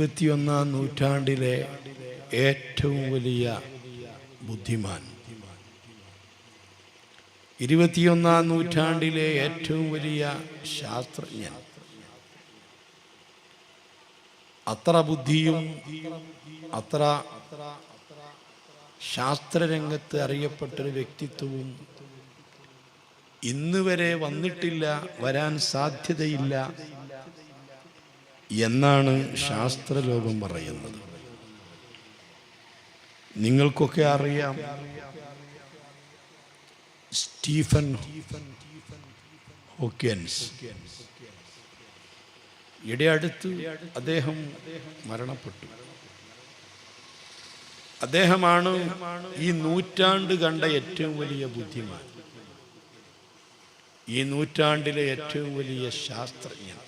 21-ാം നൂറ്റാണ്ടിലെ ഏറ്റവും വലിയ ബുദ്ധിമാൻ, 21-ാം നൂറ്റാണ്ടിലെ ഏറ്റവും വലിയ ശാസ്ത്രജ്ഞൻ, അത്ര ബുദ്ധിയും അത്ര ശാസ്ത്രരംഗത്ത് അറിയപ്പെട്ടൊരു വ്യക്തിത്വവും ഇന്ന് വരെ വന്നിട്ടില്ല, വരാൻ സാധ്യതയില്ല എന്നാണ് ശാസ്ത്രലോകം പറയുന്നത്. നിങ്ങൾക്കൊക്കെ അറിയാം, സ്റ്റീഫൻ ഹോക്കിൻസ്. ഈയിടെ അടുത്ത് അദ്ദേഹം മരണപ്പെട്ടു. അദ്ദേഹമാണ് ഈ നൂറ്റാണ്ട് കണ്ട ഏറ്റവും വലിയ ബുദ്ധിമാൻ, ഈ നൂറ്റാണ്ടിലെ ഏറ്റവും വലിയ ശാസ്ത്രജ്ഞൻ.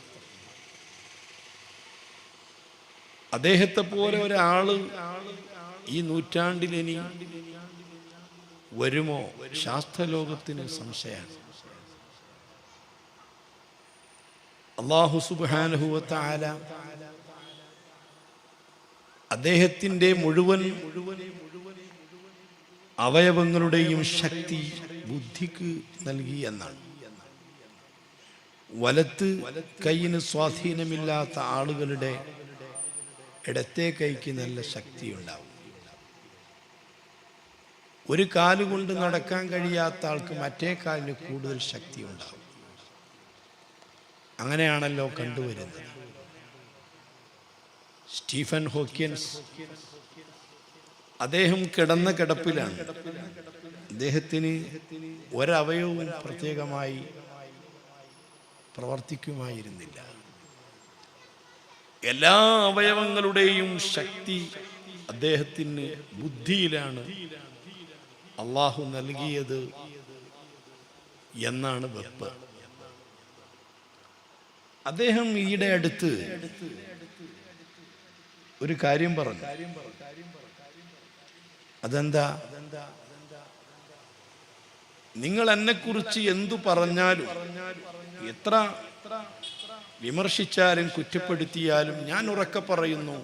അദ്ദേഹത്തെ പോലെ ഒരാള് ഈ നൂറ്റാണ്ടിൽ ഇനി വരുമോ? ശാസ്ത്രലോകത്തിന് സംശയമാണ്. അല്ലാഹു സുബ്ഹാനഹു വ തആല അദ്ദേഹത്തിൻ്റെ മുഴുവൻ അവയവങ്ങളുടെയും ശക്തി ബുദ്ധിക്ക് നൽകി എന്നാണ്. വലത്ത് കൈയിന് സ്വാധീനമില്ലാത്ത ആളുകളുടെ ഇടത്തെ കൈക്ക് നല്ല ശക്തിയുണ്ടാവും. ഒരു കാലുകൊണ്ട് നടക്കാൻ കഴിയാത്ത ആൾക്ക് മറ്റേ കാലിന് കൂടുതൽ ശക്തി ഉണ്ടാവും. അങ്ങനെയാണല്ലോ കണ്ടുവരുന്നത്. സ്റ്റീഫൻ ഹോക്കിൻസ് അദ്ദേഹം കിടന്ന കിടപ്പിലാണ്. അദ്ദേഹത്തിന് ഒരവയവും പ്രത്യേകമായി പ്രവർത്തിക്കുമായിരുന്നില്ല. എല്ലാ അവയവങ്ങളുടെയും ശക്തി അദ്ദേഹത്തിന് ബുദ്ധിയിലാണ് അള്ളാഹു നൽകിയത് എന്നാണ് വെപ്പ്. അദ്ദേഹം ഈയിടെ അടുത്ത് ഒരു കാര്യം പറഞ്ഞു. അതെന്താ? നിങ്ങൾ എന്നെക്കുറിച്ച് എന്തു പറഞ്ഞാലും, എത്ര വിമർശിച്ചാലും കുറ്റപ്പെടുത്തിയാലും ഞാൻ ഉറക്കെ പറയുന്നു,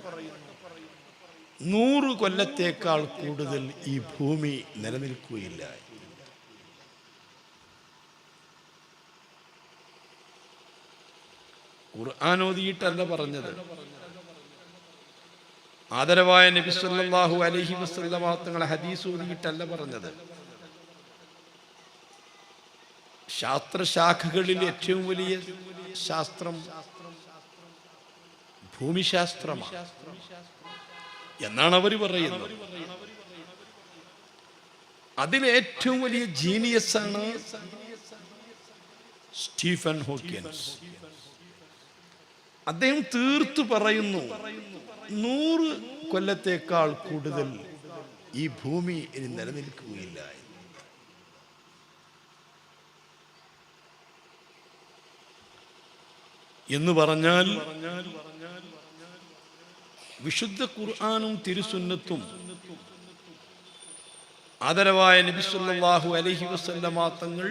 100 കൊല്ലത്തേക്കാൾ കൂടുതൽ ഈ ഭൂമി നിലനിൽക്കുകയില്ല. ഖുർആൻ ഓതിയിട്ടല്ല പറഞ്ഞത്, ആദരവായ നബി സല്ലല്ലാഹു അലൈഹി വസല്ലമ തങ്ങളെ ഹദീസ് ഓതിയിട്ടല്ല പറഞ്ഞത്. ശാസ്ത്രശാഖകളിൽ ഏറ്റവും വലിയ ശാസ്ത്രം ഭൂമിശാസ്ത്രമാണ് എന്നാണ് അവർ പറയുന്നത്. അതിലേറ്റവും വലിയ ജീനിയസ് ആണ് സ്റ്റീഫൻ ഹോക്കിൻസ്. അദ്ദേഹം തീർത്തു പറയുന്നു, 100 കൊല്ലത്തേക്കാൾ കൂടുതൽ ഈ ഭൂമി ഇനി നിലനിൽക്കുകയില്ല. എന്ന് പറഞ്ഞാൽ വിശുദ്ധ ഖുർആനും തിരുസുന്നത്തും ആദരവായ നബി സല്ലല്ലാഹു അലൈഹി വസല്ലമ തങ്ങൾ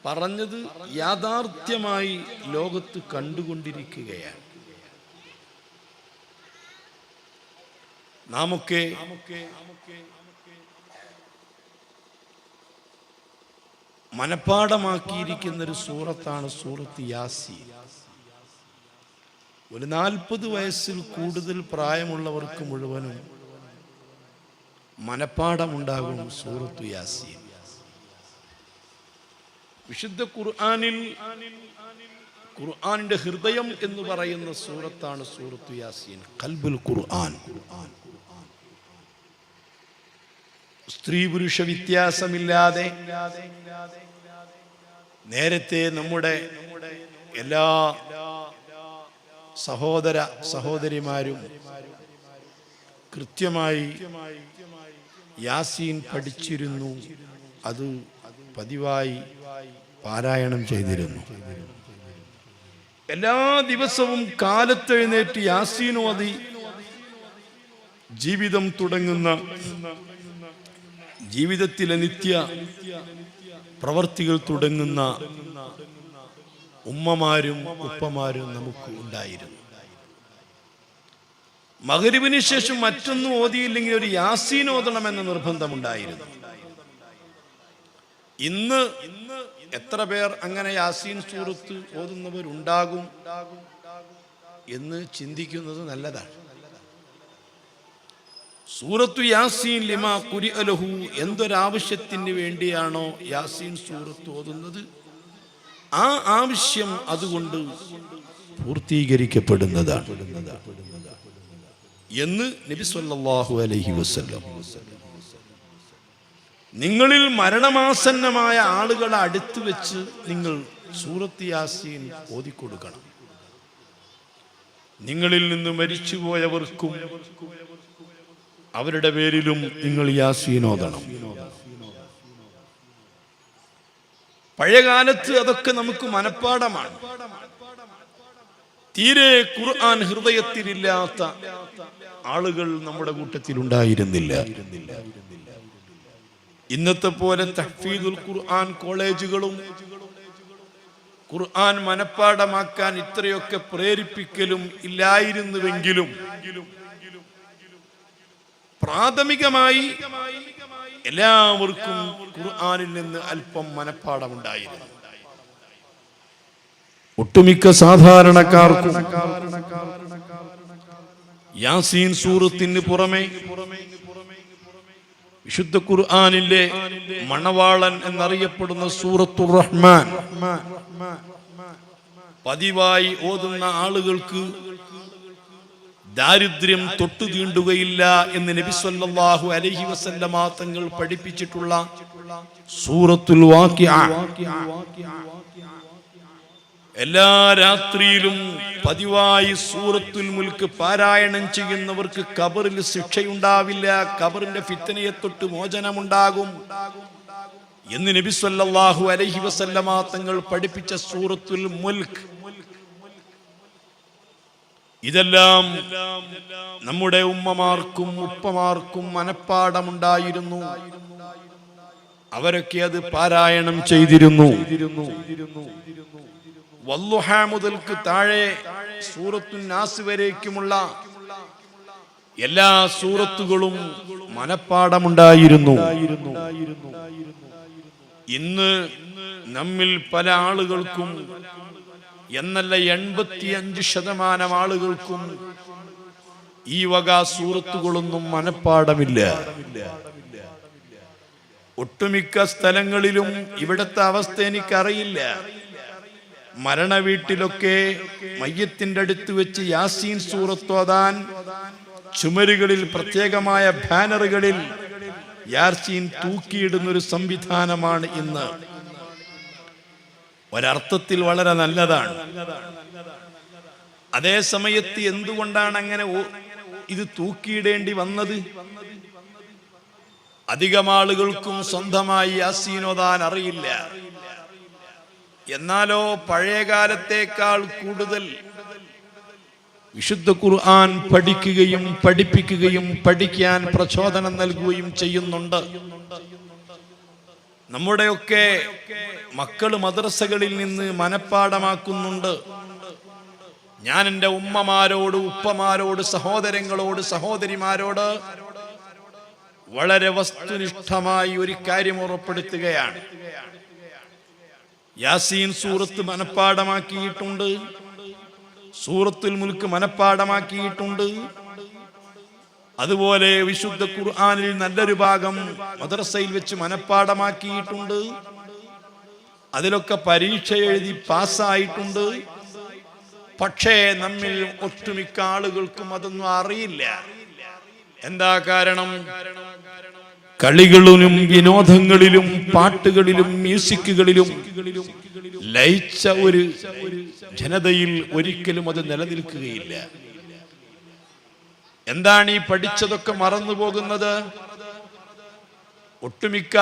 പറഞ്ഞത് യാഥാർത്ഥ്യമായി ലോകത്ത് കണ്ടുകൊണ്ടിരിക്കുകയാണ്. നാമൊക്കെ മനഃപ്പാഠമാക്കിയിരിക്കുന്ന ഒരു സൂറത്താണ് സൂറത്ത് യാസീൻ. ഒരു 40 വയസ്സിൽ കൂടുതൽ പ്രായമുള്ളവർക്ക് മുഴുവനും മനഃപ്പാഠമുണ്ടാകും സൂറത്ത് യാസീൻ. വിശുദ്ധ ഖുർആനിൽ ഖുർആനിന്റെ ഹൃദയം എന്ന് പറയുന്ന സൂറത്താണ് സൂറത്ത് യാസീൻ, ഖൽബുൽ ഖുർആൻ. സ്ത്രീ പുരുഷ വ്യത്യാസമില്ലാതെ നേരത്തെ നമ്മുടെ എല്ലാ സഹോദര സഹോദരിമാരും കൃത്യമായി യാസീൻ പഠിച്ചിരുന്നു. അത് പതിവായി പാരായണം ചെയ്തിരുന്നു. എല്ലാ ദിവസവും കാലത്തെഴുന്നേറ്റ് യാസീൻ ഓതി ജീവിതം തുടങ്ങുന്ന, ജീവിതത്തിലെ നിത്യ പ്രവർത്തികൾ തുടങ്ങുന്ന ഉമ്മമാരും ഉപ്പമാരും നമുക്ക് ഉണ്ടായിരുന്നു. മഗ്രിബിന് ശേഷം മറ്റൊന്നും ഓതിയില്ലെങ്കിൽ ഒരു യാസീൻ ഓതണമെന്ന നിർബന്ധമുണ്ടായിരുന്നു. ഇന്ന് എത്ര പേർ അങ്ങനെ യാസീൻ സൂറത്ത് ഓതുന്നവരുണ്ടാകും എന്ന് ചിന്തിക്കുന്നത് നല്ലതാണ്. സൂറത്തു യാസീൻ ലിമാ ഖുരിഅ ലഹു, എന്തൊരാവശ്യത്തിന് വേണ്ടിയാണോ യാസീൻ സൂറത്ത് ഓതുന്നത് ആ ആവശ്യം അതുകൊണ്ട് പൂർത്തീകരിക്കപ്പെടുന്നതാണ് എന്ന് നബി സല്ലല്ലാഹു അലൈഹി വസല്ലം. നിങ്ങളിൽ മരണമാസന്നമായ ആളുകളെ അടുത്ത് വെച്ച് നിങ്ങൾ സൂറത്ത് യാസീൻ ഓതിക്കൊടുക്കണം. നിങ്ങളിൽ നിന്ന് മരിച്ചുപോയവർക്കും അവരുടെ പേരിലും നിങ്ങൾ യാസീൻ ഓതണം. പഴയകാലത്ത് അതൊക്കെ നമുക്ക് മനഃപ്പാടമാണ്. തീരെ ഖുർആൻ ഹൃദയത്തിലില്ലാത്ത ആളുകൾ നമ്മുടെ കൂട്ടത്തിൽ ഉണ്ടായിരുന്നില്ല. ഇന്നത്തെ പോലെ തഹ്ഫീദുൽ ഖുർആൻ കോളേജുകളും ഖുർആൻ മനഃപ്പാടമാക്കാൻ ഇത്രയൊക്കെ പ്രേരിപ്പിക്കലും ഇല്ലായിരുന്നുവെങ്കിലും പ്രാഥമികമായി എല്ലാവർക്കും ഖുർആനിൽ നിന്ന് അല്പം മനഃപ്പാടമുണ്ടായിരുന്നു. ഒട്ടുമിക്ക സാധാരണക്കാർക്കും യാസീൻ സൂറത്തിന് പുറമെ വിശുദ്ധ ഖുർആനിലെ മണവാളൻ എന്നറിയപ്പെടുന്ന സൂറത്തുർ റഹ്മാൻ പതിവായി ഓതുന്ന ആളുകൾക്ക് ദാരിദ്ര്യം തൊട്ടു തീണ്ടുകയില്ല എന്ന് നബി സല്ലല്ലാഹു അലൈഹി വസല്ലമ തങ്ങൾ പഠിപ്പിച്ചിട്ടുള്ള സൂറത്തുൽ വാഖിഅ എല്ലാ രാത്രിയിലും പതിവായി സൂറത്തുൽ മുൽക്ക് പാരായണം ചെയ്യുന്നവർക്ക് ഖബറിൽ ശിക്ഷയുണ്ടാവില്ല, ഖബറിന്റെ ഫിത്നയെ തൊട്ട് മോചനമുണ്ടാകും എന്ന് നബി സല്ലല്ലാഹു അലൈഹി വസല്ലമ തങ്ങൾ പഠിപ്പിച്ച സൂറത്തുൽ മുൽക്ക്. ഇതെല്ലാം നമ്മുടെ ഉമ്മമാർക്കും ഉപ്പമാർക്കും മനഃപ്പാടമുണ്ടായിരുന്നു. അവരൊക്കെ അത് പാരായണം ചെയ്തിരുന്നു. വല്ലുഹ മുതൽക്ക് താഴെ സൂറത്തുൻ നാസ് വരേക്കുമുള്ള എല്ലാ സൂറത്തുകളും മനഃപ്പാടമുണ്ടായിരുന്നു. ഇന്ന് നമ്മിൽ പല ആളുകൾക്കും എന്നല്ല 85% ആളുകൾക്കും ഈ വക സൂറത്തുകളൊന്നും മനഃപ്പാടമില്ല. ഒട്ടുമിക്ക സ്ഥലങ്ങളിലും ഇവിടത്തെ അവസ്ഥ എനിക്കറിയില്ല. മരണ വീട്ടിലൊക്കെ മയ്യത്തിന്റെ അടുത്ത് വെച്ച് യാസീൻ സൂറത്ത് ഓതാൻ ചുമരുകളിൽ പ്രത്യേകമായ ബാനറുകളിൽ യാസീൻ തൂക്കിയിടുന്നൊരു സംവിധാനമാണ് ഇന്ന്. ഒരർത്ഥത്തിൽ വളരെ നല്ലതാണ്. അതേ സമയത്ത് എന്തുകൊണ്ടാണ് അങ്ങനെ ഇത് തൂക്കിയിടേണ്ടി വന്നത്? അധികം ആളുകൾക്കും സ്വന്തമായി യാസീൻ ഓതാൻ അറിയില്ല. എന്നാലോ പഴയകാലത്തേക്കാൾ കൂടുതൽ വിശുദ്ധ ഖുർആൻ പഠിക്കുകയും പഠിപ്പിക്കുകയും പഠിക്കാൻ പ്രചോദനം നൽകുകയും ചെയ്യുന്നുണ്ട്. നമ്മുടെയൊക്കെ മക്കൾ മദ്രസകളിൽ നിന്ന് മനഃപ്പാടമാക്കുന്നുണ്ട്. ഞാൻ എൻ്റെ ഉമ്മമാരോട് ഉപ്പമാരോട് സഹോദരങ്ങളോട് സഹോദരിമാരോട് വളരെ വസ്തുനിഷ്ഠമായി ഒരു കാര്യം ഉറപ്പെടുത്തുകയാണ്. യാസീൻ സൂറത്ത് മനഃപ്പാടമാക്കിയിട്ടുണ്ട്, സൂറത്തുൽ മുൽക്ക് മനഃപ്പാടമാക്കിയിട്ടുണ്ട്. അതുപോലെ വിശുദ്ധ ഖുർആനിൽ നല്ലൊരു ഭാഗം മദ്രസയിൽ വെച്ച് മനഃപ്പാടമാക്കിയിട്ടുണ്ട്. അതിലൊക്കെ പരീക്ഷ എഴുതി പാസ്സായിട്ടുണ്ട്. പക്ഷേ നമ്മിൽ ഒട്ടുമിക്ക ആളുകൾക്കും അതൊന്നും അറിയില്ല. എന്താ കാരണം? കളികളിലും വിനോദങ്ങളിലും പാട്ടുകളിലും മ്യൂസിക്കുകളിലും ലയിച്ച ഒരു ജനതയിൽ ഒരിക്കലും അത് നിലനിൽക്കുകയില്ല. എന്താണ് ഈ പഠിച്ചതൊക്കെ മറന്നു പോകുന്നത്? ഒട്ടുമിക്ക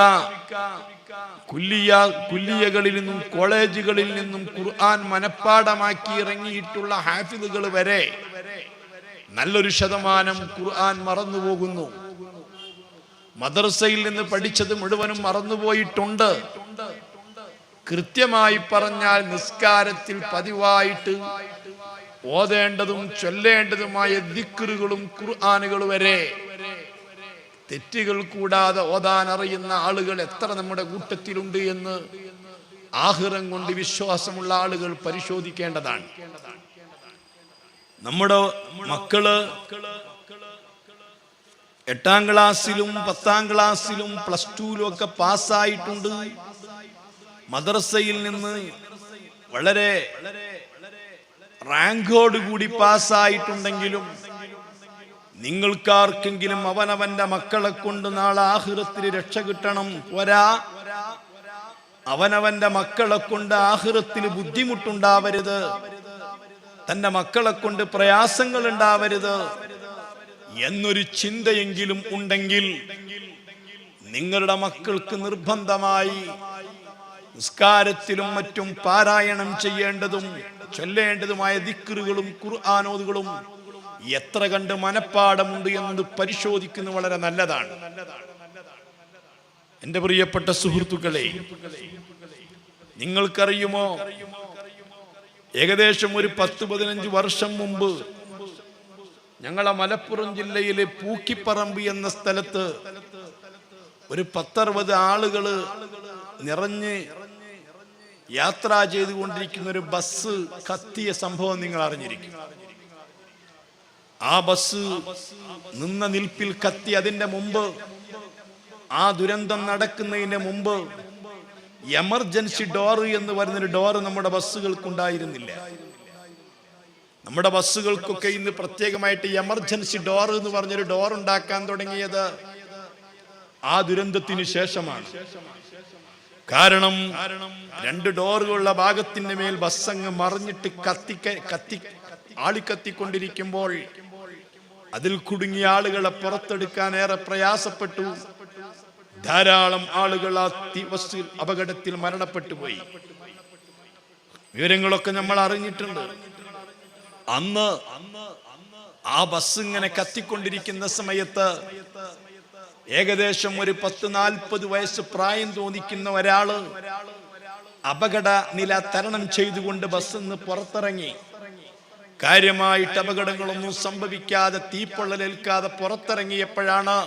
കുല്ലിയകളിൽ നിന്നും കോളേജുകളിൽ നിന്നും ഖുർആൻ മനഃപ്പാടമാക്കി ഇറങ്ങിയിട്ടുള്ള ഹാഫിദുകൾ വരെ നല്ലൊരു ശതമാനം ഖുർആൻ മറന്നുപോകുന്നു. മദ്രസയിൽ നിന്ന് പഠിച്ചത് മുഴുവനും മറന്നുപോയിട്ടുണ്ട്. കൃത്യമായി പറഞ്ഞാൽ നിസ്കാരത്തിൽ പതിവായിട്ട് ഓതേണ്ടതും ചൊല്ലേണ്ടതുമായ ദിക്റുകളും ഖുർആനുകളും വരെ തെറ്റുകൾ കൂടാതെ ഓതാൻ അറിയുന്ന ആളുകൾ എത്ര നമ്മുടെ കൂട്ടത്തിലുണ്ട് എന്ന് ആഖിറം കൊണ്ട് വിശ്വാസമുള്ള ആളുകൾ പരിശോധിക്കേണ്ടതാണ്. നമ്മുടെ മക്കള് 8ാം ക്ലാസ്സിലും 10ാം ക്ലാസ്സിലും പ്ലസ് ടുവിലും ഒക്കെ പാസ്സായിട്ടുണ്ട്. മദ്രസയിൽ നിന്ന് വളരെ റാങ്കോട് കൂടി പാസ്സായിട്ടുണ്ടെങ്കിലും നിങ്ങൾക്കാർക്കെങ്കിലും അവനവന്റെ മക്കളെ കൊണ്ട് നാളെ ആഖിറത്തിൽ രക്ഷ കിട്ടണം പോരാ, അവനവന്റെ മക്കളെ കൊണ്ട് ആഖിറത്തിൽ ബുദ്ധിമുട്ടുണ്ടാവരുത്, തന്റെ മക്കളെ കൊണ്ട് പ്രയാസങ്ങൾ ഉണ്ടാവരുത് എന്നൊരു ചിന്തയെങ്കിലും ഉണ്ടെങ്കിൽ നിങ്ങളുടെ മക്കൾക്ക് നിർബന്ധമായി നിസ്കാരത്തിലും മറ്റും പാരായണം ചെയ്യേണ്ടതും ചൊല്ലേണ്ടതുമായ ദിക്റുകളും ഖുർആനോതുകളും എത്ര കണ്ട് മനപ്പാടമുണ്ട് എന്നത് പരിശോധിക്കുന്നത് വളരെ നല്ലതാണ്. എന്റെ പ്രിയപ്പെട്ട സുഹൃത്തുക്കളെ, നിങ്ങൾക്കറിയുമോ, ഏകദേശം ഒരു 10-15 വർഷം മുമ്പ് ഞങ്ങളെ മലപ്പുറം ജില്ലയിലെ പൂക്കിപ്പറമ്പ് എന്ന സ്ഥലത്ത് ഒരു 10-60 ആളുകള് നിറഞ്ഞ് യാത്ര ചെയ്തുകൊണ്ടിരിക്കുന്ന ഒരു ബസ് കത്തിയ സംഭവം നിങ്ങൾ അറിഞ്ഞിരിക്കും. ആ ബസ് നിന്ന നിൽപ്പിൽ കത്തി. അതിന്റെ മുമ്പ്, ആ ദുരന്തം നടക്കുന്നതിന് മുമ്പ് എമർജൻസി ഡോർ എന്ന് പറയുന്നൊരു ഡോർ നമ്മുടെ ബസ്സുകൾക്കുണ്ടായിരുന്നില്ല. നമ്മുടെ ബസ്സുകൾക്കൊക്കെ ഇന്ന് പ്രത്യേകമായിട്ട് എമർജൻസി ഡോർ എന്ന് പറഞ്ഞൊരു ഡോർ ഉണ്ടാക്കാൻ തുടങ്ങിയത് ആ ദുരന്തത്തിന് ശേഷമാണ്. കാരണം 2 ഡോറുകളുള്ള ഭാഗത്തിന്റെ മേൽ ബസ് അങ്ങ് മറിഞ്ഞിട്ട് ആളിക്കത്തിക്കൊണ്ടിരിക്കുമ്പോൾ അതിൽ കുടുങ്ങിയ ആളുകളെ പുറത്തെടുക്കാൻ ഏറെ പ്രയാസപ്പെട്ടു. ധാരാളം ആളുകൾ ആ ബസ് അപകടത്തിൽ മരണപ്പെട്ടു പോയി. വിവരങ്ങളൊക്കെ നമ്മൾ അറിഞ്ഞിട്ടുണ്ട്. അന്ന് ആ ബസ് ഇങ്ങനെ കത്തിക്കൊണ്ടിരിക്കുന്ന സമയത്ത് ഏകദേശം ഒരു 10-40 വയസ്സ് പ്രായം തോന്നിക്കുന്ന ഒരാള് അപകട നില തരണം ചെയ്തുകൊണ്ട് ബസ്സിൽ നിന്ന് പുറത്തിറങ്ങി. കാര്യമായിട്ട് അപകടങ്ങളൊന്നും സംഭവിക്കാതെ തീപ്പൊള്ളലേൽക്കാതെ പുറത്തിറങ്ങിയപ്പോഴാണ്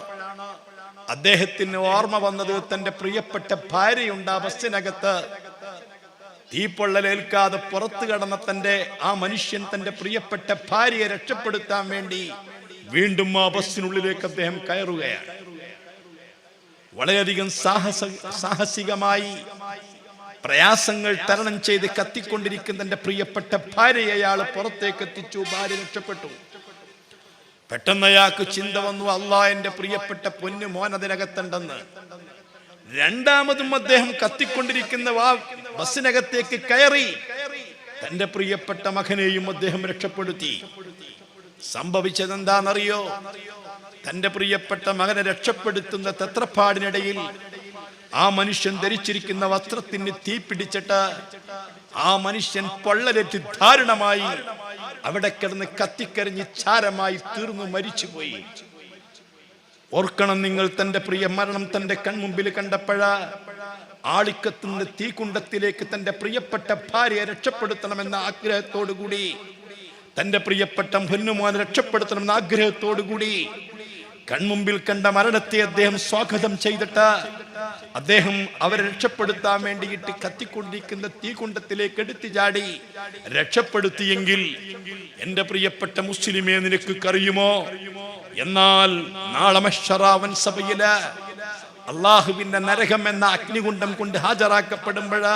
അദ്ദേഹത്തിന് ഓർമ്മ വന്നത്, തന്റെ പ്രിയപ്പെട്ട ഭാര്യയുണ്ട് ആ ബസ്സിനകത്ത്. തീപ്പൊള്ളലേൽക്കാതെ പുറത്തു കടന്ന ആ മനുഷ്യൻ തന്റെ പ്രിയപ്പെട്ട ഭാര്യയെ രക്ഷപ്പെടുത്താൻ വേണ്ടി വീണ്ടും ആ ബസ്സിനുള്ളിലേക്ക് അദ്ദേഹം കയറുകയാണ്. വളരെയധികം സാഹസികമായി പ്രയാസങ്ങൾ തരണം ചെയ്ത് കത്തിക്കൊണ്ടിരിക്കുന്ന തന്റെ പ്രിയപ്പെട്ട ഭാര്യയെ അയാൾ പുറത്തേക്ക് എത്തിച്ചു. ഭാര്യ രക്ഷപ്പെട്ടു. പെട്ടെന്ന് അയാൾക്ക് ചിന്ത വന്നു, അല്ലാ, എന്റെ പ്രിയപ്പെട്ട പൊന്നു മോൻ അതിനകത്തുണ്ടെന്ന്. രണ്ടാമതും അദ്ദേഹം കത്തിക്കൊണ്ടിരിക്കുന്ന ബസ്സിനകത്തേക്ക് കയറി തന്റെ പ്രിയപ്പെട്ട മകനെയും അദ്ദേഹം രക്ഷപ്പെടുത്തി. സംഭവിച്ചത് എന്താണെന്നറിയോ? തന്റെ പ്രിയപ്പെട്ട മകനെ രക്ഷപ്പെടുത്തുന്ന തത്രപ്പാടിനിടയിൽ ആ മനുഷ്യൻ ധരിച്ചിരിക്കുന്ന വസ്ത്രത്തിന് തീ പിടിച്ചിട്ട് ആ മനുഷ്യൻ പൊള്ളലേറ്റ് ദാരുണമായി അവിടെ കിടന്ന് കത്തിക്കരിഞ്ഞ് ചാരമായി തീർന്നു മരിച്ചുപോയി. ഓർക്കണം നിങ്ങൾ, തന്റെ പ്രിയ മരണം തന്റെ കൺമുമ്പിൽ കണ്ടപ്പോഴാ ആളിക്കത്തുന്ന തീകുണ്ടത്തിലേക്ക് തന്റെ പ്രിയപ്പെട്ട ഭാര്യയെ രക്ഷപ്പെടുത്തണമെന്ന ആഗ്രഹത്തോടുകൂടി, തന്റെ പ്രിയപ്പെട്ട പൊന്നുമോനെ രക്ഷപ്പെടുത്തണമെന്ന ആഗ്രഹത്തോടുകൂടി കൺമുമ്പിൽ കണ്ട മരണത്തെ അദ്ദേഹം സ്വാഗതം ചെയ്തിട്ട് അദ്ദേഹം അവരെ രക്ഷപ്പെടുത്താൻ വേണ്ടിയിട്ട് കത്തിക്കൊണ്ടിരിക്കുന്ന തീകുണ്ടത്തിലേക്ക് എടുത്തു ചാടി രക്ഷപ്പെടുത്തിയെങ്കിൽ എന്റെ പ്രിയപ്പെട്ട മുസ്ലിമേ, നിനക്ക് അറിയുമോ? എന്നാൽ നാളെ മഹ്ശറാവൻ സഭയില് അള്ളാഹുവിന്റെ നരകം എന്ന അഗ്നികുണ്ഡം കൊണ്ട് ഹാജരാക്കപ്പെടുമ്പോഴ്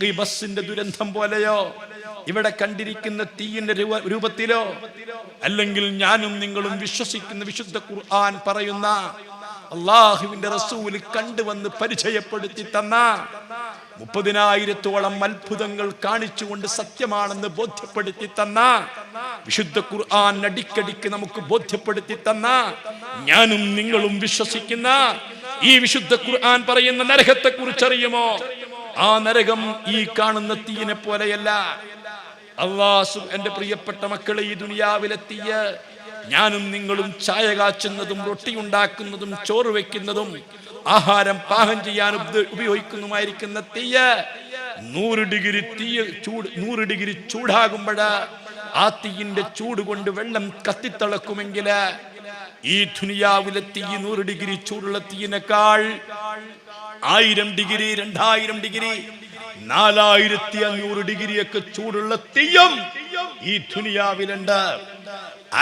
ഈ ബസ്സിന്റെ ദുരന്തം പോലെയോ ഇവിടെ കണ്ടിരിക്കുന്ന തീയിന്റെ രൂപത്തിലോ അല്ലെങ്കിൽ ഞാനും നിങ്ങളും വിശ്വസിക്കുന്ന വിശുദ്ധ ഖുർആൻ പറയുന്ന അള്ളാഹുവിന്റെ റസൂൽ കണ്ടുവന്ന് പരിചയപ്പെടുത്തി തന്ന 30,000-ഓളം അത്ഭുതങ്ങൾ കാണിച്ചുകൊണ്ട് സത്യമാണെന്ന് ബോധ്യപ്പെടുത്തി തന്ന വിശുദ്ധ ഖുർആൻ അടിക്കടിക്ക് നമുക്ക് ബോധ്യപ്പെടുത്തി തന്ന ഞാനും നിങ്ങളും വിശ്വസിക്കുന്ന ഈ വിശുദ്ധ ഖുർആൻ പറയുന്ന നരകത്തെ കുറിച്ച് അറിയുമോ? ആ നരകം ഈ കാണുന്ന തീയിനെ പോലെയല്ല. അല്ലാഹു എന്റെ പ്രിയപ്പെട്ട മക്കളെ, ഈ ദുനിയാവിലെത്തിയ ഞാനും നിങ്ങളും ചായ കാച്ചുന്നതും റൊട്ടി ഉണ്ടാക്കുന്നതും ചോറ് വെക്കുന്നതും ആഹാരം പാകം ചെയ്യാൻ ഉപയോഗിക്കുന്നതുമായിരിക്കുന്ന തീയ് 100 ഡിഗ്രി ചൂട് 100 ഡിഗ്രി ചൂടാകുമ്പോഴ് ആ തീയിന്റെ ചൂട് കൊണ്ട് വെള്ളം കത്തിത്തിളക്കുമെങ്കിൽ ഈ ദുനിയാവിലെ തീ 100 ഡിഗ്രി ചൂടുള്ള തീയിനേക്കാൾ 1000 ഡിഗ്രി 2000 ഡിഗ്രി 4500 ഡിഗ്രിയൊക്കെ ചൂടുള്ള തീയും ഈ ദുനിയാവിലുണ്ട്.